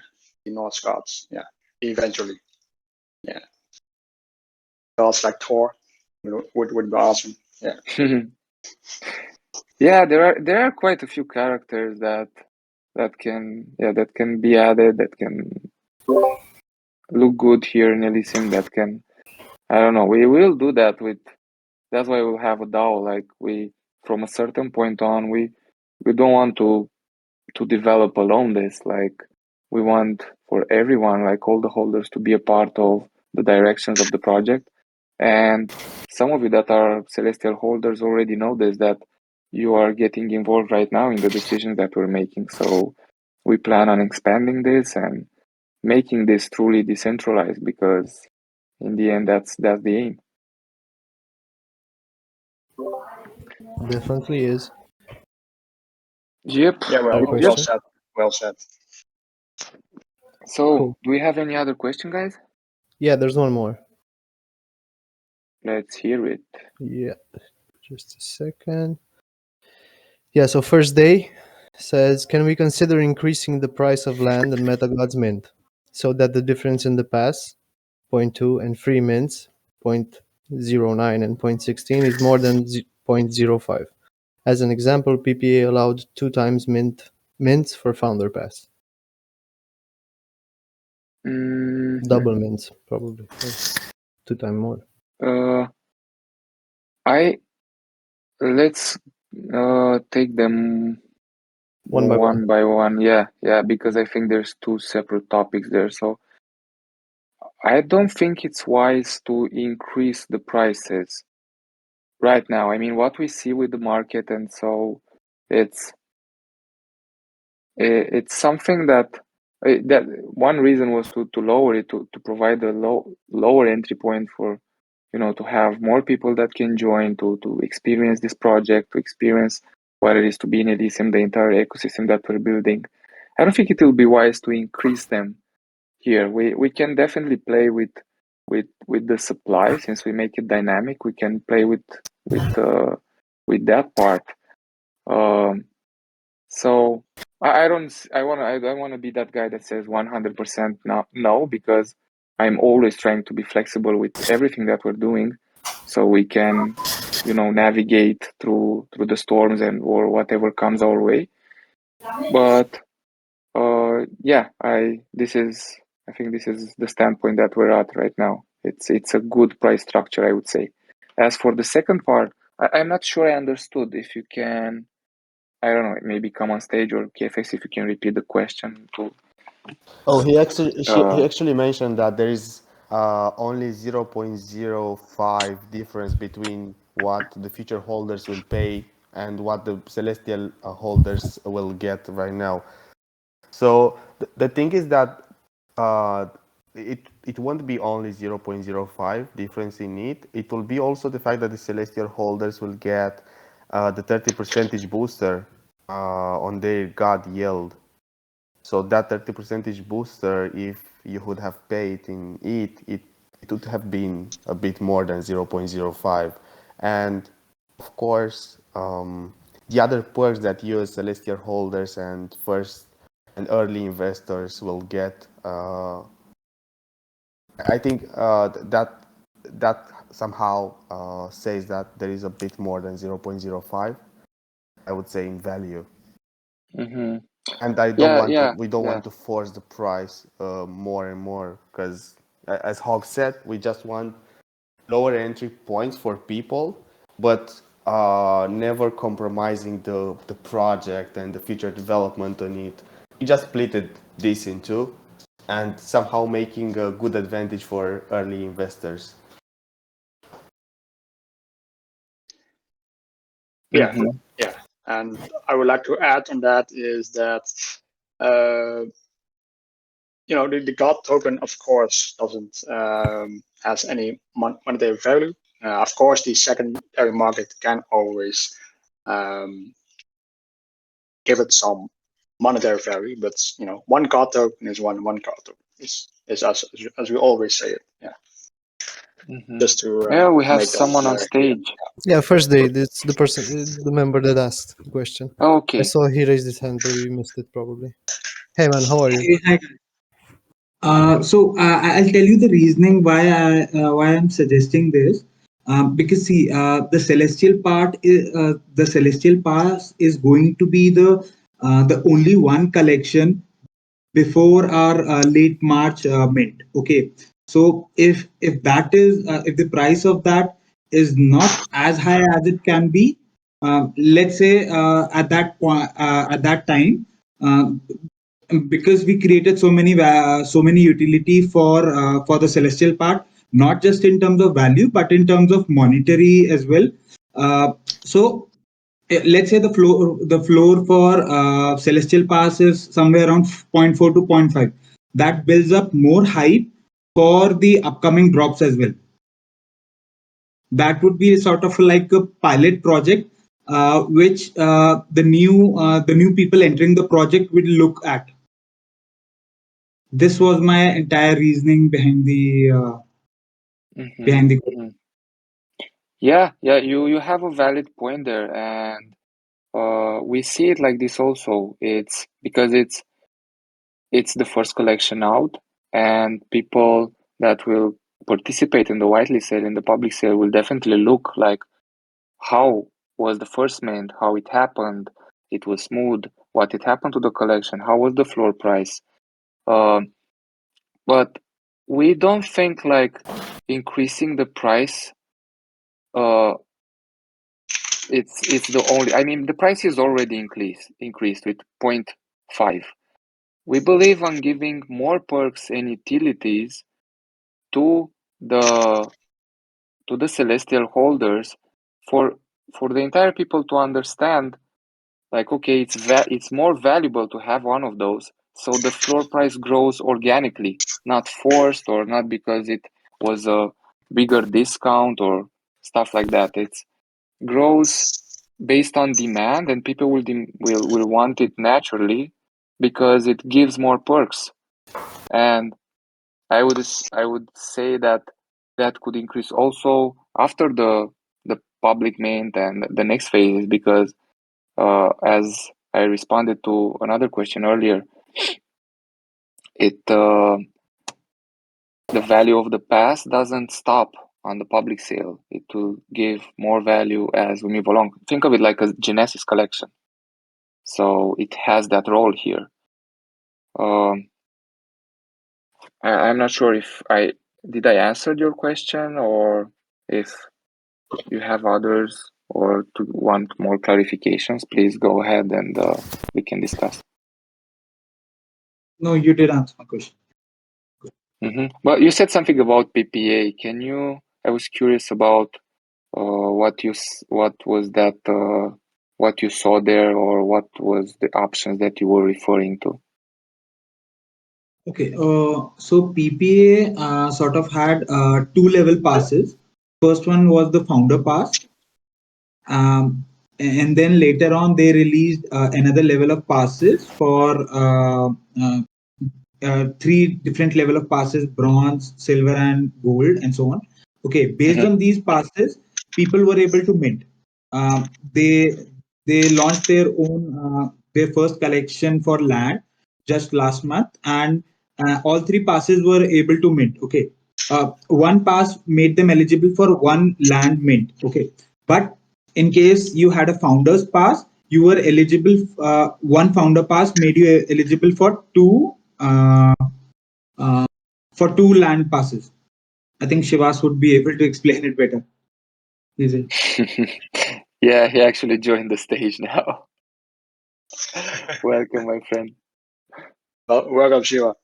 Speaker 4: Norse gods. Yeah, eventually. Yeah, gods like Thor would be awesome. Yeah.
Speaker 1: Yeah, there are quite a few characters that can be added, that can look good here in Elysium, that can, I don't know, we will do that with, that's why we'll have a DAO. Like, we, from a certain point on, we don't want to develop alone this. Like, we want for everyone, like all the holders, to be a part of the directions of the project. And some of you that are Celestial holders already know this, that you are getting involved right now in the decisions that we're making. So we plan on expanding this and making this truly decentralized, because in the end, that's the aim.
Speaker 2: Definitely is.
Speaker 1: Yep.
Speaker 4: Yeah.
Speaker 2: Fair
Speaker 4: Well
Speaker 1: Yep.
Speaker 2: question.
Speaker 4: said. Well said.
Speaker 1: So,
Speaker 2: Cool.
Speaker 1: do we have any other question, guys?
Speaker 2: Yeah, there's one more.
Speaker 1: Let's hear it.
Speaker 2: Yeah, just a second. Yeah, so first day says, can we consider increasing the price of land and MetaGods mint so that the difference in the pass, 0.2, and free mints, 0.09 and 0.16, is more than 0.05? As an example, PPA allowed 2 times mints for founder pass. Double mints, probably. Or 2 times more.
Speaker 1: Let's take them
Speaker 2: One by one.
Speaker 1: one. Yeah, because I think there's two separate topics there. So I don't think it's wise to increase the prices right now. I mean, what we see with the market, and so it's it's something that one reason was to lower it, to provide a lower entry point for, to have more people that can join, to experience this project, to experience what it is to be in Elysium, the entire ecosystem that we're building. I don't think it will be wise to increase them here. We can definitely play with the supply, since we make it dynamic. We can play with that part. Um, so I don't want to be that guy that says 100% no, because I'm always trying to be flexible with everything that we're doing, so we can, navigate through the storms and or whatever comes our way. But yeah, I think this is the standpoint that we're at right now. It's a good price structure, I would say. As for the second part, I'm not sure I understood. If you can, I don't know, maybe come on stage, or KFX, if you can repeat the question to.
Speaker 3: Oh, he
Speaker 1: Uh,
Speaker 3: actually mentioned that there is only 0.05 difference between what the future holders will pay and what the celestial holders will get right now. So the thing is that it won't be only 0.05 difference in it. It will be also the fact that the celestial holders will get the 30% booster on their god yield. So that 30% booster, if you would have paid in it would have been a bit more than 0.05. And of course, the other perks that you as celestial holders and first and early investors will get, I think that somehow says that there is a bit more than 0.05, I would say, in value.
Speaker 1: Mm-hmm.
Speaker 3: And I don't
Speaker 1: Yeah,
Speaker 3: want to.
Speaker 1: yeah,
Speaker 3: We don't
Speaker 1: yeah.
Speaker 3: want to force the price more and more, because, as Hog said, we just want lower entry points for people, but never compromising the project and the future development on it. We just splitted this in two, and somehow making a good advantage for early investors.
Speaker 4: Yeah,
Speaker 1: Mm-hmm.
Speaker 4: yeah. And I would like to add on that is that the God token, of course, doesn't has any monetary value. Of course, the secondary market can always um, give it some monetary value, but one God token is one God token. Is as we always say it. Yeah,
Speaker 1: Mm-hmm.
Speaker 4: just to
Speaker 1: Yeah, we have
Speaker 4: make that
Speaker 1: someone on
Speaker 4: clear.
Speaker 1: stage.
Speaker 2: Yeah, first day. It's the person, the member that asked the question. I
Speaker 1: Okay.
Speaker 2: saw he raised his hand, but we missed it probably. Hey man, how are you?
Speaker 5: Hey, hi. I'll tell you the reasoning why I'm suggesting this. Because see, the celestial pass is going to be the only one collection before our late March mint. Okay, so if the price of that is not as high as it can be, let's say at that time. Because we created so many utility for the celestial part, not just in terms of value but in terms of monetary as well. So let's say the floor for celestial pass is somewhere around zero point 0.4 to zero point 0.5. That builds up more hype for the upcoming drops as well. That would be sort of like a pilot project, which the new people entering the project will look at. This was my entire reasoning behind
Speaker 1: Mm-hmm.
Speaker 5: the
Speaker 1: Mm-hmm. Yeah, yeah, you have a valid point there, and we see it like this also. It's because it's the first collection out, and people that will participate in the whitelist sale, in the public sale, will definitely look like how was the first mint, how it happened, it was smooth, what it happened to the collection, how was the floor price. Um, but we don't think like increasing the price. It's the only. I mean, the price is already increased with 0.5. We believe on giving more perks and utilities to the to the celestial holders for the entire people to understand, like, okay, it's more valuable to have one of those, so the floor price grows organically, not forced or not because it was a bigger discount or stuff like that. It's grows based on demand, and people will want it naturally because it gives more perks. And I would say that that could increase also after the public mint and the next phase, because as I responded to another question earlier, it the value of the past doesn't stop on the public sale. It will give more value as we move along. Think of it like a Genesis collection. So it has that role here. I'm not sure if I did I answer your question, or if you have others or to want more clarifications, please go ahead and we can discuss.
Speaker 5: No, you did answer my question.
Speaker 1: Well, you said something about PPA. Can you? I was curious about what was that? What you saw there, or what was the options that you were referring to?
Speaker 5: Okay, so PPA sort of had two level passes. First one was the founder pass, and then later on they released another level of passes for three different level of passes: bronze, silver, and gold, and so on. Okay, based on these passes, people were able to mint. They launched their first collection for land just last month, and all three passes were able to mint. Okay, one pass made them eligible for one land mint. Okay, but in case you had a founder's pass, you were eligible. One founder pass made you eligible uh, for two land passes. I think Shivas would be able to explain it better. Is it?
Speaker 1: Yeah, he actually joined the stage now. Welcome, my friend.
Speaker 4: Welcome, Shiva.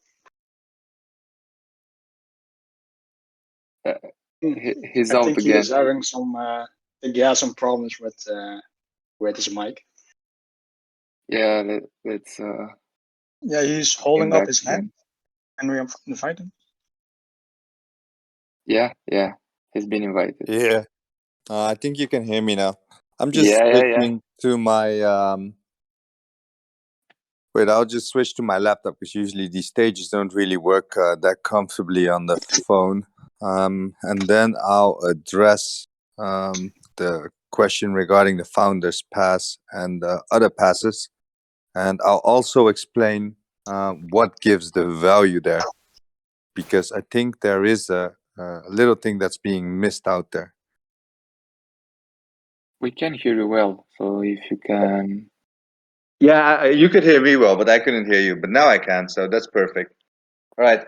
Speaker 1: He's
Speaker 4: I
Speaker 1: out
Speaker 4: think he
Speaker 1: again.
Speaker 4: is having some. I think he has some problems with his mic.
Speaker 1: Yeah, let's
Speaker 4: Yeah, he's
Speaker 1: him
Speaker 4: holding up
Speaker 1: back
Speaker 4: his hand,
Speaker 1: again.
Speaker 4: and we invite him.
Speaker 1: Yeah, he's been invited.
Speaker 6: Yeah, I think you can hear me now. I'm just
Speaker 1: Yeah.
Speaker 6: switching to my. Wait, I'll just switch to my laptop because usually these stages don't really work that comfortably on the phone. And then I'll address the question regarding the founder's pass and other passes. And I'll also explain what gives the value there, because I think there is a little thing that's being missed out there.
Speaker 1: We can hear you well, so if you can.
Speaker 6: Yeah, you could hear me well, but I couldn't hear you. But now I can, so that's perfect. All right.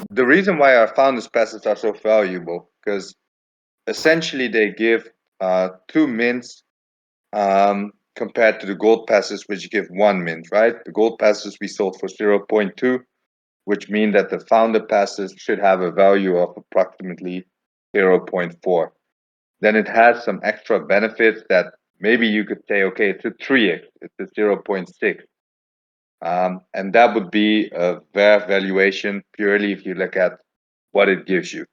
Speaker 6: The reason why our founders passes are so valuable, because essentially they give 2 mints compared to the gold passes, which give 1 mint, right? The gold passes we sold for 0.2, which mean that the founder passes should have a value of approximately 0.4. Then it has some extra benefits that maybe you could say, okay, it's a 3x, it's a 0.6. And that would be a fair valuation purely if you look at what it gives you.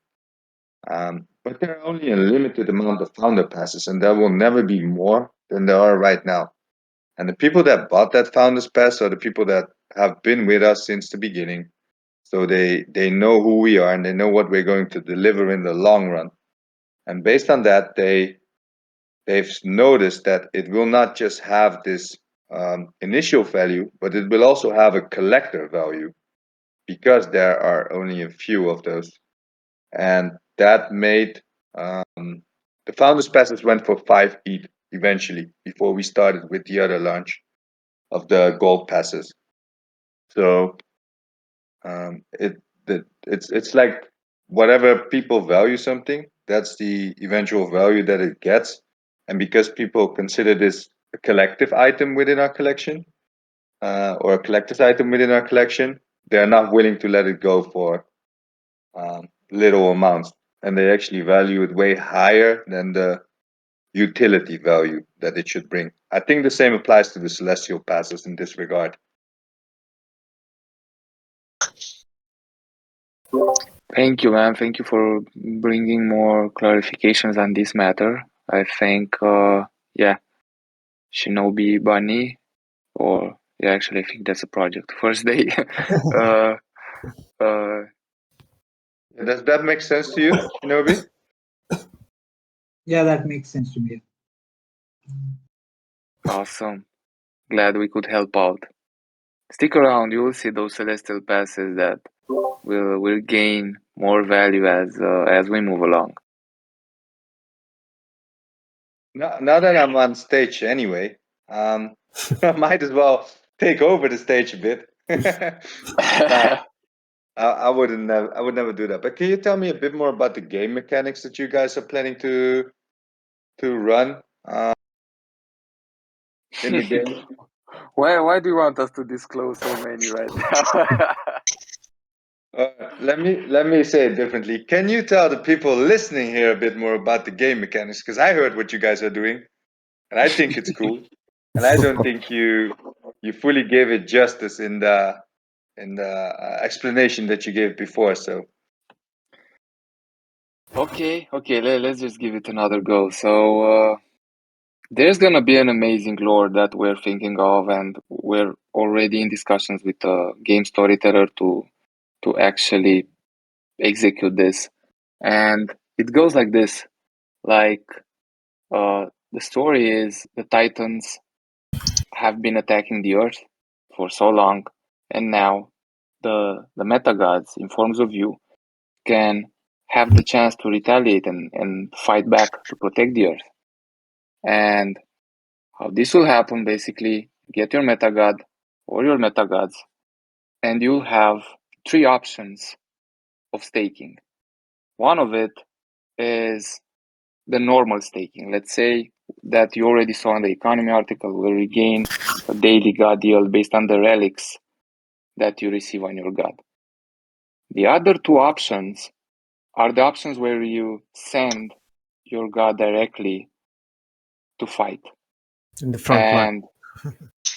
Speaker 6: But there are only a limited amount of founder passes, and there will never be more than there are right now. And the people that bought that founder's pass are the people that have been with us since the beginning. So they know who we are and they know what we're going to deliver in the long run. And based on that, they've noticed that it will not just have this initial value, but it will also have a collector value, because there are only a few of those. And that made the founders passes went for 5 ETH eventually, before we started with the other launch of the gold passes. So it's like whatever people value something, that's the eventual value that it gets. And because people consider this a collective item within our collection, or a collector's item within our collection, they're not willing to let it go for little amounts, and they actually value it way higher than the utility value that it should bring. I think the same applies to the celestial passes in this regard.
Speaker 1: Thank you, man. Thank you for bringing more clarifications on this matter. I think, yeah, Shinobi Bunny, or yeah, actually, I think that's a project. First day. uh, uh,
Speaker 6: Does that make sense to you, Shinobi?
Speaker 5: Yeah, that makes sense to me.
Speaker 1: awesome. Glad we could help out. Stick around. You will see those celestial passes that will gain more value as we move along.
Speaker 6: Now that I'm on stage anyway, I might as well take over the stage a bit. Nah, I would never do that. But can you tell me a bit more about the game mechanics that you guys are planning to run in the game?
Speaker 1: Why do you want us to disclose so many right now?
Speaker 6: Let me say it differently. Can you tell the people listening here a bit more about the game mechanics? Because I heard what you guys are doing, and I think it's cool. And I don't think you fully gave it justice in in the explanation that you gave before. So
Speaker 1: Okay, let's just give it another go. So there's gonna be an amazing lore that we're thinking of, and we're already in discussions with a game storyteller to actually execute this. And it goes like this: like the story is the Titans have been attacking the Earth for so long, and now the MetaGods in forms of you can have the chance to retaliate and fight back to protect the Earth. And how this will happen, basically, get your MetaGod or your MetaGods, and you'll have three options of staking. One of it is the normal staking. Let's say that you already saw in the economy article will regain a daily God yield based on the relics that you receive on your God. The other two options are the options where you send your God directly to fight.
Speaker 2: In the front line.
Speaker 1: And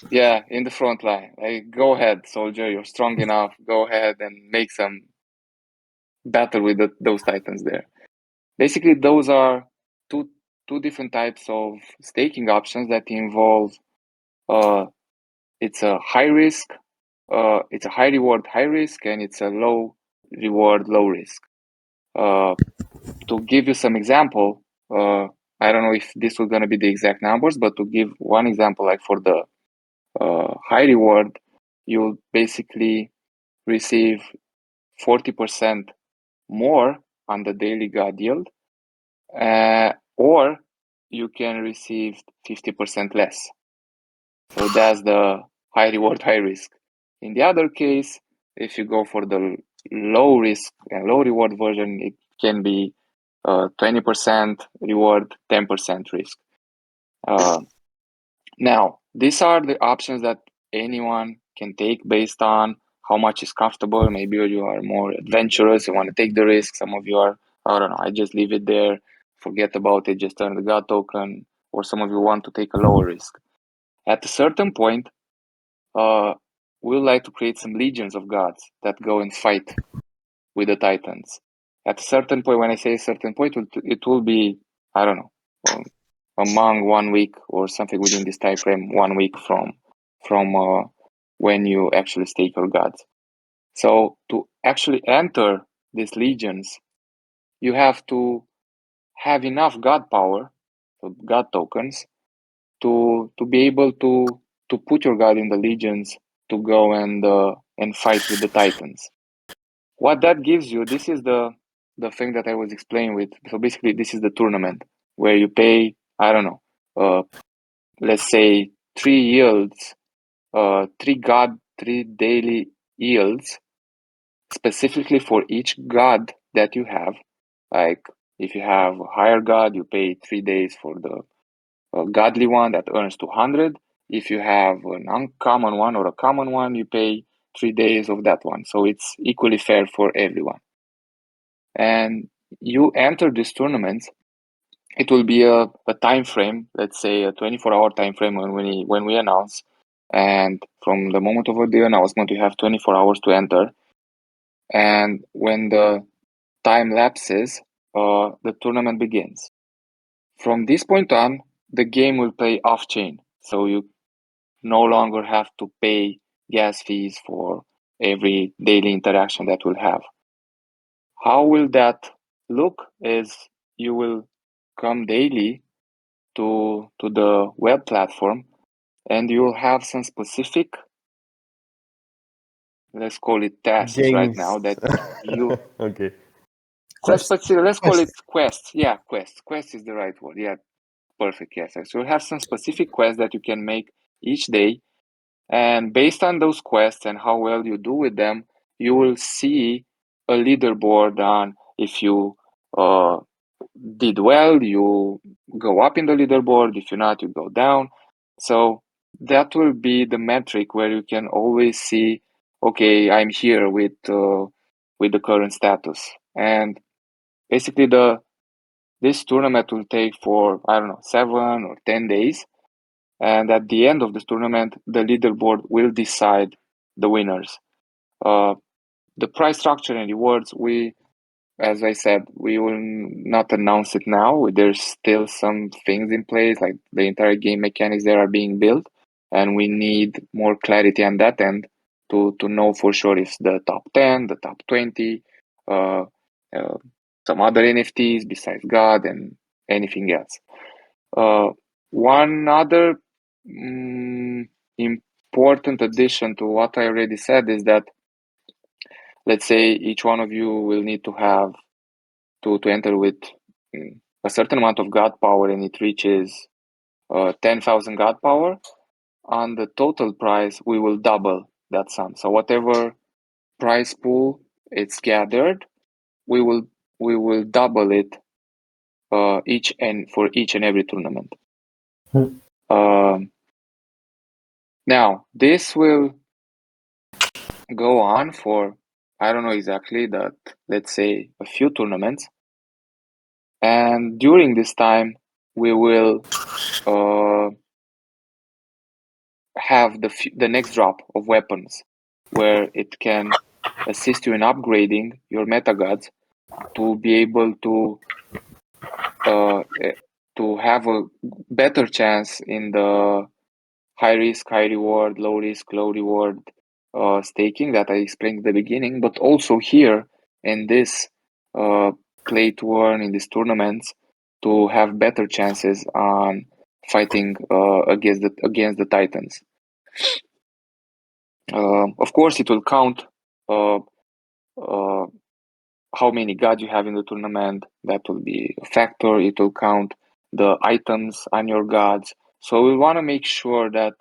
Speaker 1: yeah, in the front line. Like, go ahead, soldier, you're strong enough. Go ahead and make some battle with those titans there. Basically, those are two different types of staking options that involve it's a high risk, it's a high reward, high risk, and it's a low reward, low risk. To give you some example, I don't know if this was going to be the exact numbers, but to give one example, like for the high reward, you'll basically receive 40% more on the daily God yield, or you can receive 50% less. So that's the high reward, high risk. In the other case, if you go for the low risk and low reward version, it can be 20% reward, 10% risk. Now, these are the options that anyone can take based on how much is comfortable. Maybe you are more adventurous, you want to take the risk. Some of you are, I don't know, I just leave it there, forget about it, just earn the God token. Or some of you want to take a lower risk. At a certain point, we like to create some legions of gods that go and fight with the titans. At a certain point, when I say a certain point, it will be, I don't know, among 1 week or something within this time frame, 1 week from when you actually stake your gods. So to actually enter these legions, you have to have enough god power, so god tokens, to be able to put your god in the legions to go and fight with the titans. What that gives you, this is the thing that I was explaining with. So basically, this is the tournament where you pay, I don't know, let's say 3 yields, three daily yields specifically for each god that you have. Like if you have a higher god, you pay 3 days for the godly one that earns 200. If you have an uncommon one or a common one, you pay 3 days of that one. So it's equally fair for everyone. And you enter these tournaments, it will be a time frame, let's say a 24-hour time frame when we announce. And from the moment of the announcement, you have 24 hours to enter. And when the time lapses, the tournament begins. From this point on, the game will play off-chain. So you no longer have to pay gas fees for every daily interaction that we'll have. How will that look is you will come daily to the web platform, and you'll have some specific, let's call it tasks right
Speaker 3: Games.
Speaker 1: now that you
Speaker 3: Okay.
Speaker 1: let's call it
Speaker 2: Quests.
Speaker 1: quests. Yeah, quests. Quest is the right word. Yeah, perfect. Yes. So you have some specific quests that you can make each day, and based on those quests and how well you do with them, you will see a leaderboard on if you did well, you go up in the leaderboard. If you're not, you go down. So that will be the metric where you can always see, okay, I'm here with the current status. And basically, this tournament will take for, I don't know, 7 or 10 days. And at the end of this tournament, the leaderboard will decide the winners. The price structure and rewards, as I said, we will not announce it now. There's still some things in place, like the entire game mechanics that are being built, and we need more clarity on that end to know for sure if the top 10, the top 20, some other NFTs besides God and anything else. One other important addition to what I already said is that, let's say each one of you will need to have to enter with a certain amount of God power, and it reaches 10,000 God power. On the total price, we will double that sum. So whatever price pool it's gathered, we will double it for each and every tournament. Now this will go on for, I don't know exactly, that, let's say, a few tournaments, and during this time we will have the next drop of weapons, where it can assist you in upgrading your MetaGods to be able to have a better chance in the high risk, high reward, low risk, low reward staking that I explained at the beginning. But also here in this play to earn, in these tournaments, to have better chances on fighting against the Titans. Of course, it will count how many gods you have in the tournament. That will be a factor. It will count the items on your gods. So we want to make sure that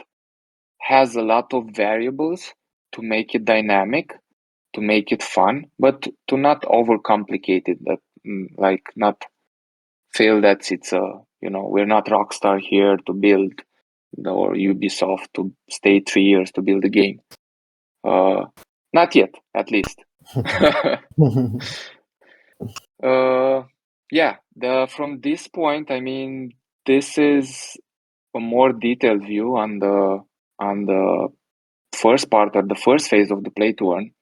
Speaker 1: has a lot of variables to make it dynamic, to make it fun, but to not overcomplicate it. That like not feel that it's we're not Rockstar here to build, or Ubisoft to stay 3 years to build a game. Not yet, at least. Yeah, from this point, I mean, this is a more detailed view on the first part, or the first phase of the play to earn.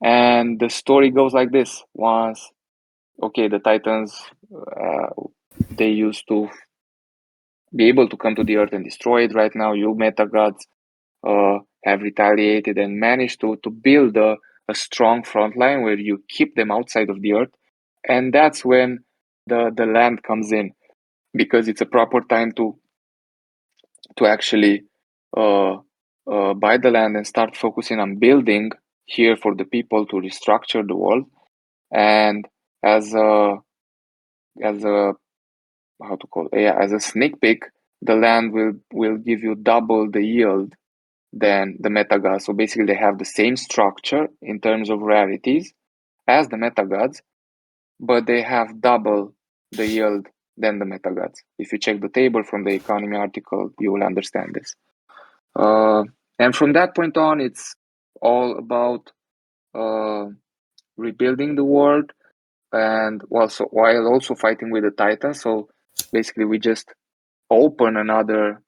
Speaker 1: And the story goes like this. Once, okay, the Titans, they used to be able to come to the Earth and destroy it. Right now, you MetaGods have retaliated and managed to build a strong front line where you keep them outside of the Earth. And that's when the land comes in, because it's a proper time to actually buy the land and start focusing on building here for the people to restructure the world. And as a as a sneak peek, the land will give you double the yield than the MetaGods. So basically, they have the same structure in terms of rarities as the MetaGods, but they have double the yield than the MetaGods. If you check the table from the economy article, you will understand this. And from that point on, it's all about rebuilding the world, and while also fighting with the Titans. So basically, we just open another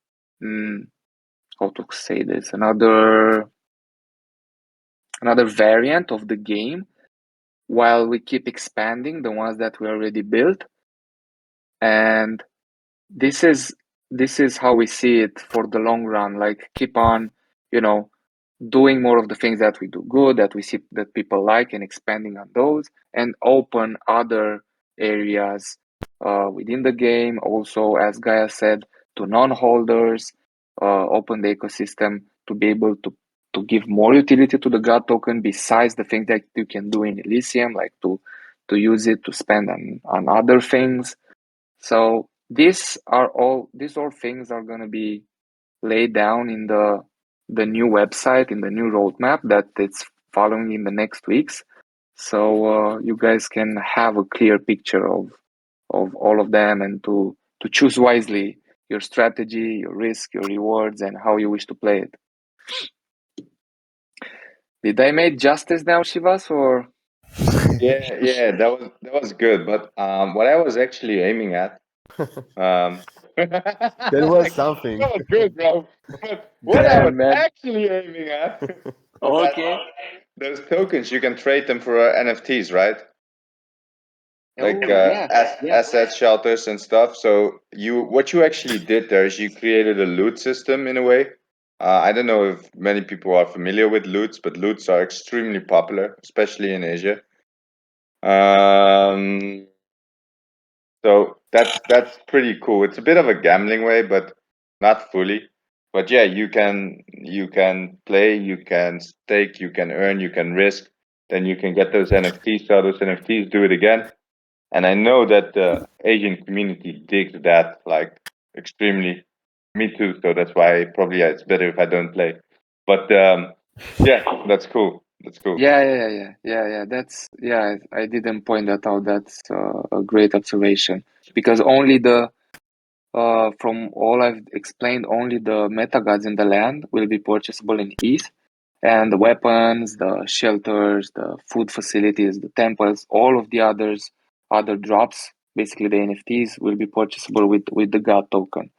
Speaker 1: how to say this, another variant of the game, while we keep expanding the ones that we already built. And this is how we see it for the long run. Like, keep on doing more of the things that we do good, that we see that people like, and expanding on those, and open other areas within the game. Also, as Gaia said, to non-holders, open the ecosystem to be able to give more utility to the God token, besides the things that you can do in Elysium, like to use it to spend on other things. So these all things are going to be laid down in the new website, in the new roadmap that it's following in the next weeks. So you guys can have a clear picture of all of them, and to choose wisely your strategy, your risk, your rewards, and how you wish to play it. Did I make justice now, Shivas, or?
Speaker 6: Yeah, that was good. But what I was actually aiming at,
Speaker 3: That was something.
Speaker 6: That was good, bro. But what I was
Speaker 1: Damn, man.
Speaker 6: actually aiming at,
Speaker 1: Okay.
Speaker 6: those tokens, you can trade them for NFTs, right? Like asset shelters and stuff. So what you actually did there is you created a loot system in a way. I don't know if many people are familiar with loots, but loots are extremely popular, especially in Asia. So that's pretty cool. It's a bit of a gambling way, but not fully. But yeah, you can play, you can stake, you can earn, you can risk. Then you can get those NFTs, sell those NFTs, do it again. And I know that the Asian community digs that like extremely. Me too. So that's why probably it's better if I don't play. But yeah, that's cool. That's cool.
Speaker 1: Yeah. That's I didn't point that out. That's a great observation because only from all I've explained, only the MetaGods in the land will be purchasable in ETH, and the weapons, the shelters, the food facilities, the temples, all of the other drops, basically the NFTs, will be purchasable with the God token.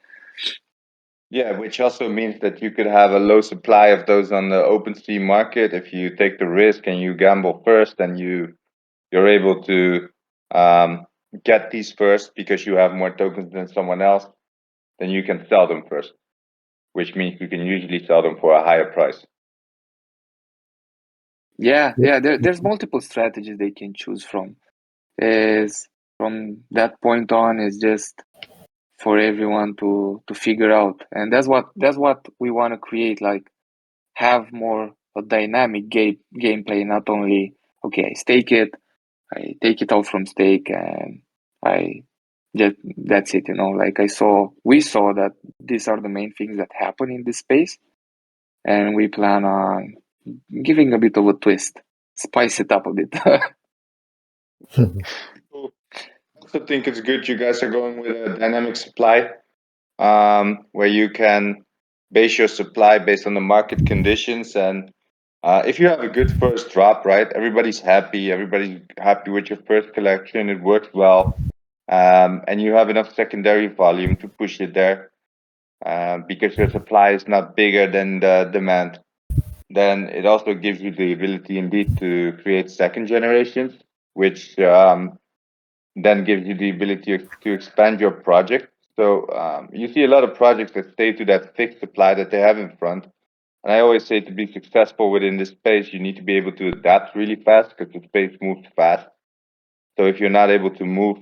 Speaker 6: Yeah, which also means that you could have a low supply of those on the OpenSea market. If you take the risk and you gamble first, then you're able to get these first because you have more tokens than someone else. Then you can sell them first, which means you can usually sell them for a higher price.
Speaker 1: Yeah. There's multiple strategies they can choose from. Is from that point on is just for everyone to figure out, and that's what we want to create. Like have more a dynamic gameplay, not only okay, I stake it, I take it out from stake, and I just that's it. Like we saw that these are the main things that happen in this space, and we plan on giving a bit of a twist, spice it up a bit.
Speaker 6: Cool. I also think it's good you guys are going with a dynamic supply, where you can base your supply based on the market conditions. And if you have a good first drop, right, everybody's happy with your first collection, it works well, and you have enough secondary volume to push it there, because your supply is not bigger than the demand. Then it also gives you the ability indeed to create second generations, which then gives you the ability to expand your project. So you see a lot of projects that stay to that fixed supply that they have in front. And I always say to be successful within this space, you need to be able to adapt really fast because the space moves fast. So if you're not able to move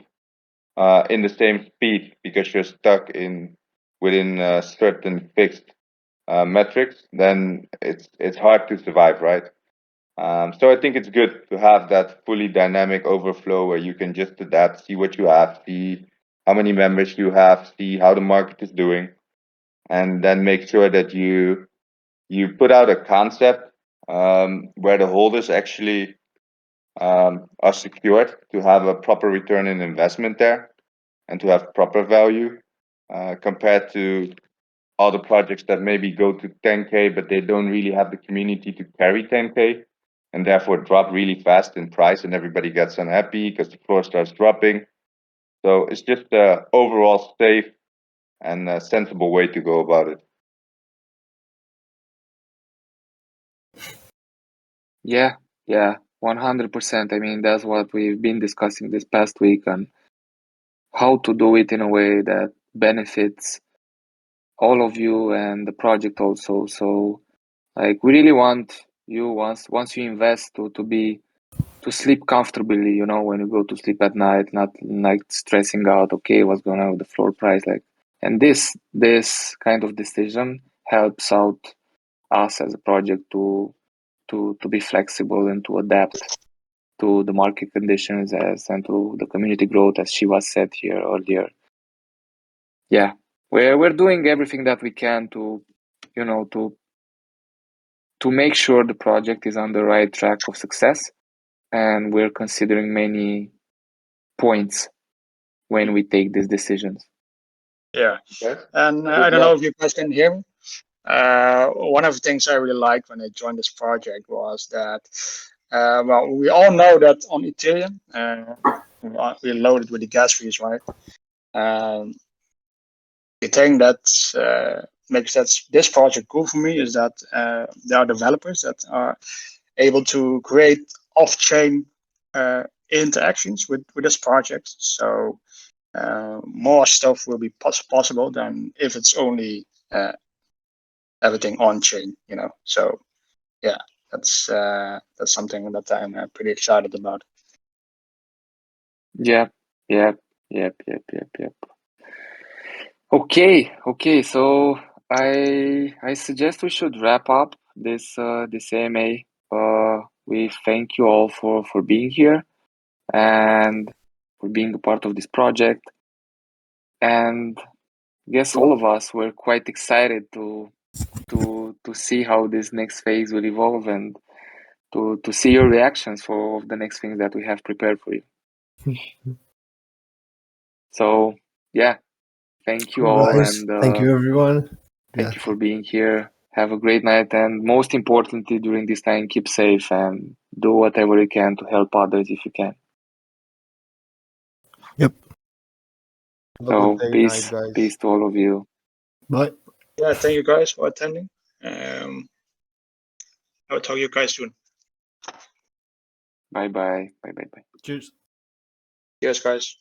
Speaker 6: in the same speed because you're stuck within certain fixed metrics, then it's hard to survive, right? So I think it's good to have that fully dynamic overflow where you can just adapt, see what you have, see how many members you have, see how the market is doing, and then make sure that you put out a concept where the holders actually are secured to have a proper return in investment there and to have proper value compared to all the projects that maybe go to 10K, but they don't really have the community to carry 10K and therefore drop really fast in price and everybody gets unhappy because the floor starts dropping. So it's just a overall safe and a sensible way to go about it.
Speaker 1: Yeah, 100%. I mean, that's what we've been discussing this past week and how to do it in a way that benefits all of you and the project also. So, like, we really want you once you invest to sleep comfortably, when you go to sleep at night, not like stressing out, okay, what's going on with the floor price, like, and this kind of decision helps out us as a project to be flexible and to adapt to the market conditions and to the community growth, as Shiva said here earlier. Yeah, we're doing everything that we can to make sure the project is on the right track of success, and we're considering many points when we take these decisions.
Speaker 4: Yeah,
Speaker 6: Okay.
Speaker 4: and I don't know if you guys can hear me. One of the things I really liked when I joined this project was that, well, we all know that on Ethereum, we're loaded with the gas fees, right? The thing that makes this project cool for me is that there are developers that are able to create off-chain interactions with this project. So more stuff will be possible than if it's only everything on chain, you know. So yeah, that's something that I'm pretty excited about.
Speaker 1: Yep. Okay. So I suggest we should wrap up this AMA. We thank you all for being here and for being a part of this project. And I guess all of us were quite excited to see how this next phase will evolve and to see your reactions for the next things that we have prepared for you. So yeah, thank you
Speaker 7: Cool,
Speaker 1: all,
Speaker 7: guys.
Speaker 1: and
Speaker 7: Thank you, everyone.
Speaker 1: thank you for being here. Have a great night, and most importantly, during this time, keep safe and do whatever you can to help others if you can.
Speaker 7: Yep.
Speaker 3: Have a
Speaker 1: So
Speaker 3: good day,
Speaker 1: peace,
Speaker 3: night, guys.
Speaker 1: peace to all of you.
Speaker 7: Bye.
Speaker 4: Yeah, thank you guys for attending. I'll talk to you guys soon.
Speaker 1: Bye.
Speaker 7: Cheers.
Speaker 4: Cheers, guys.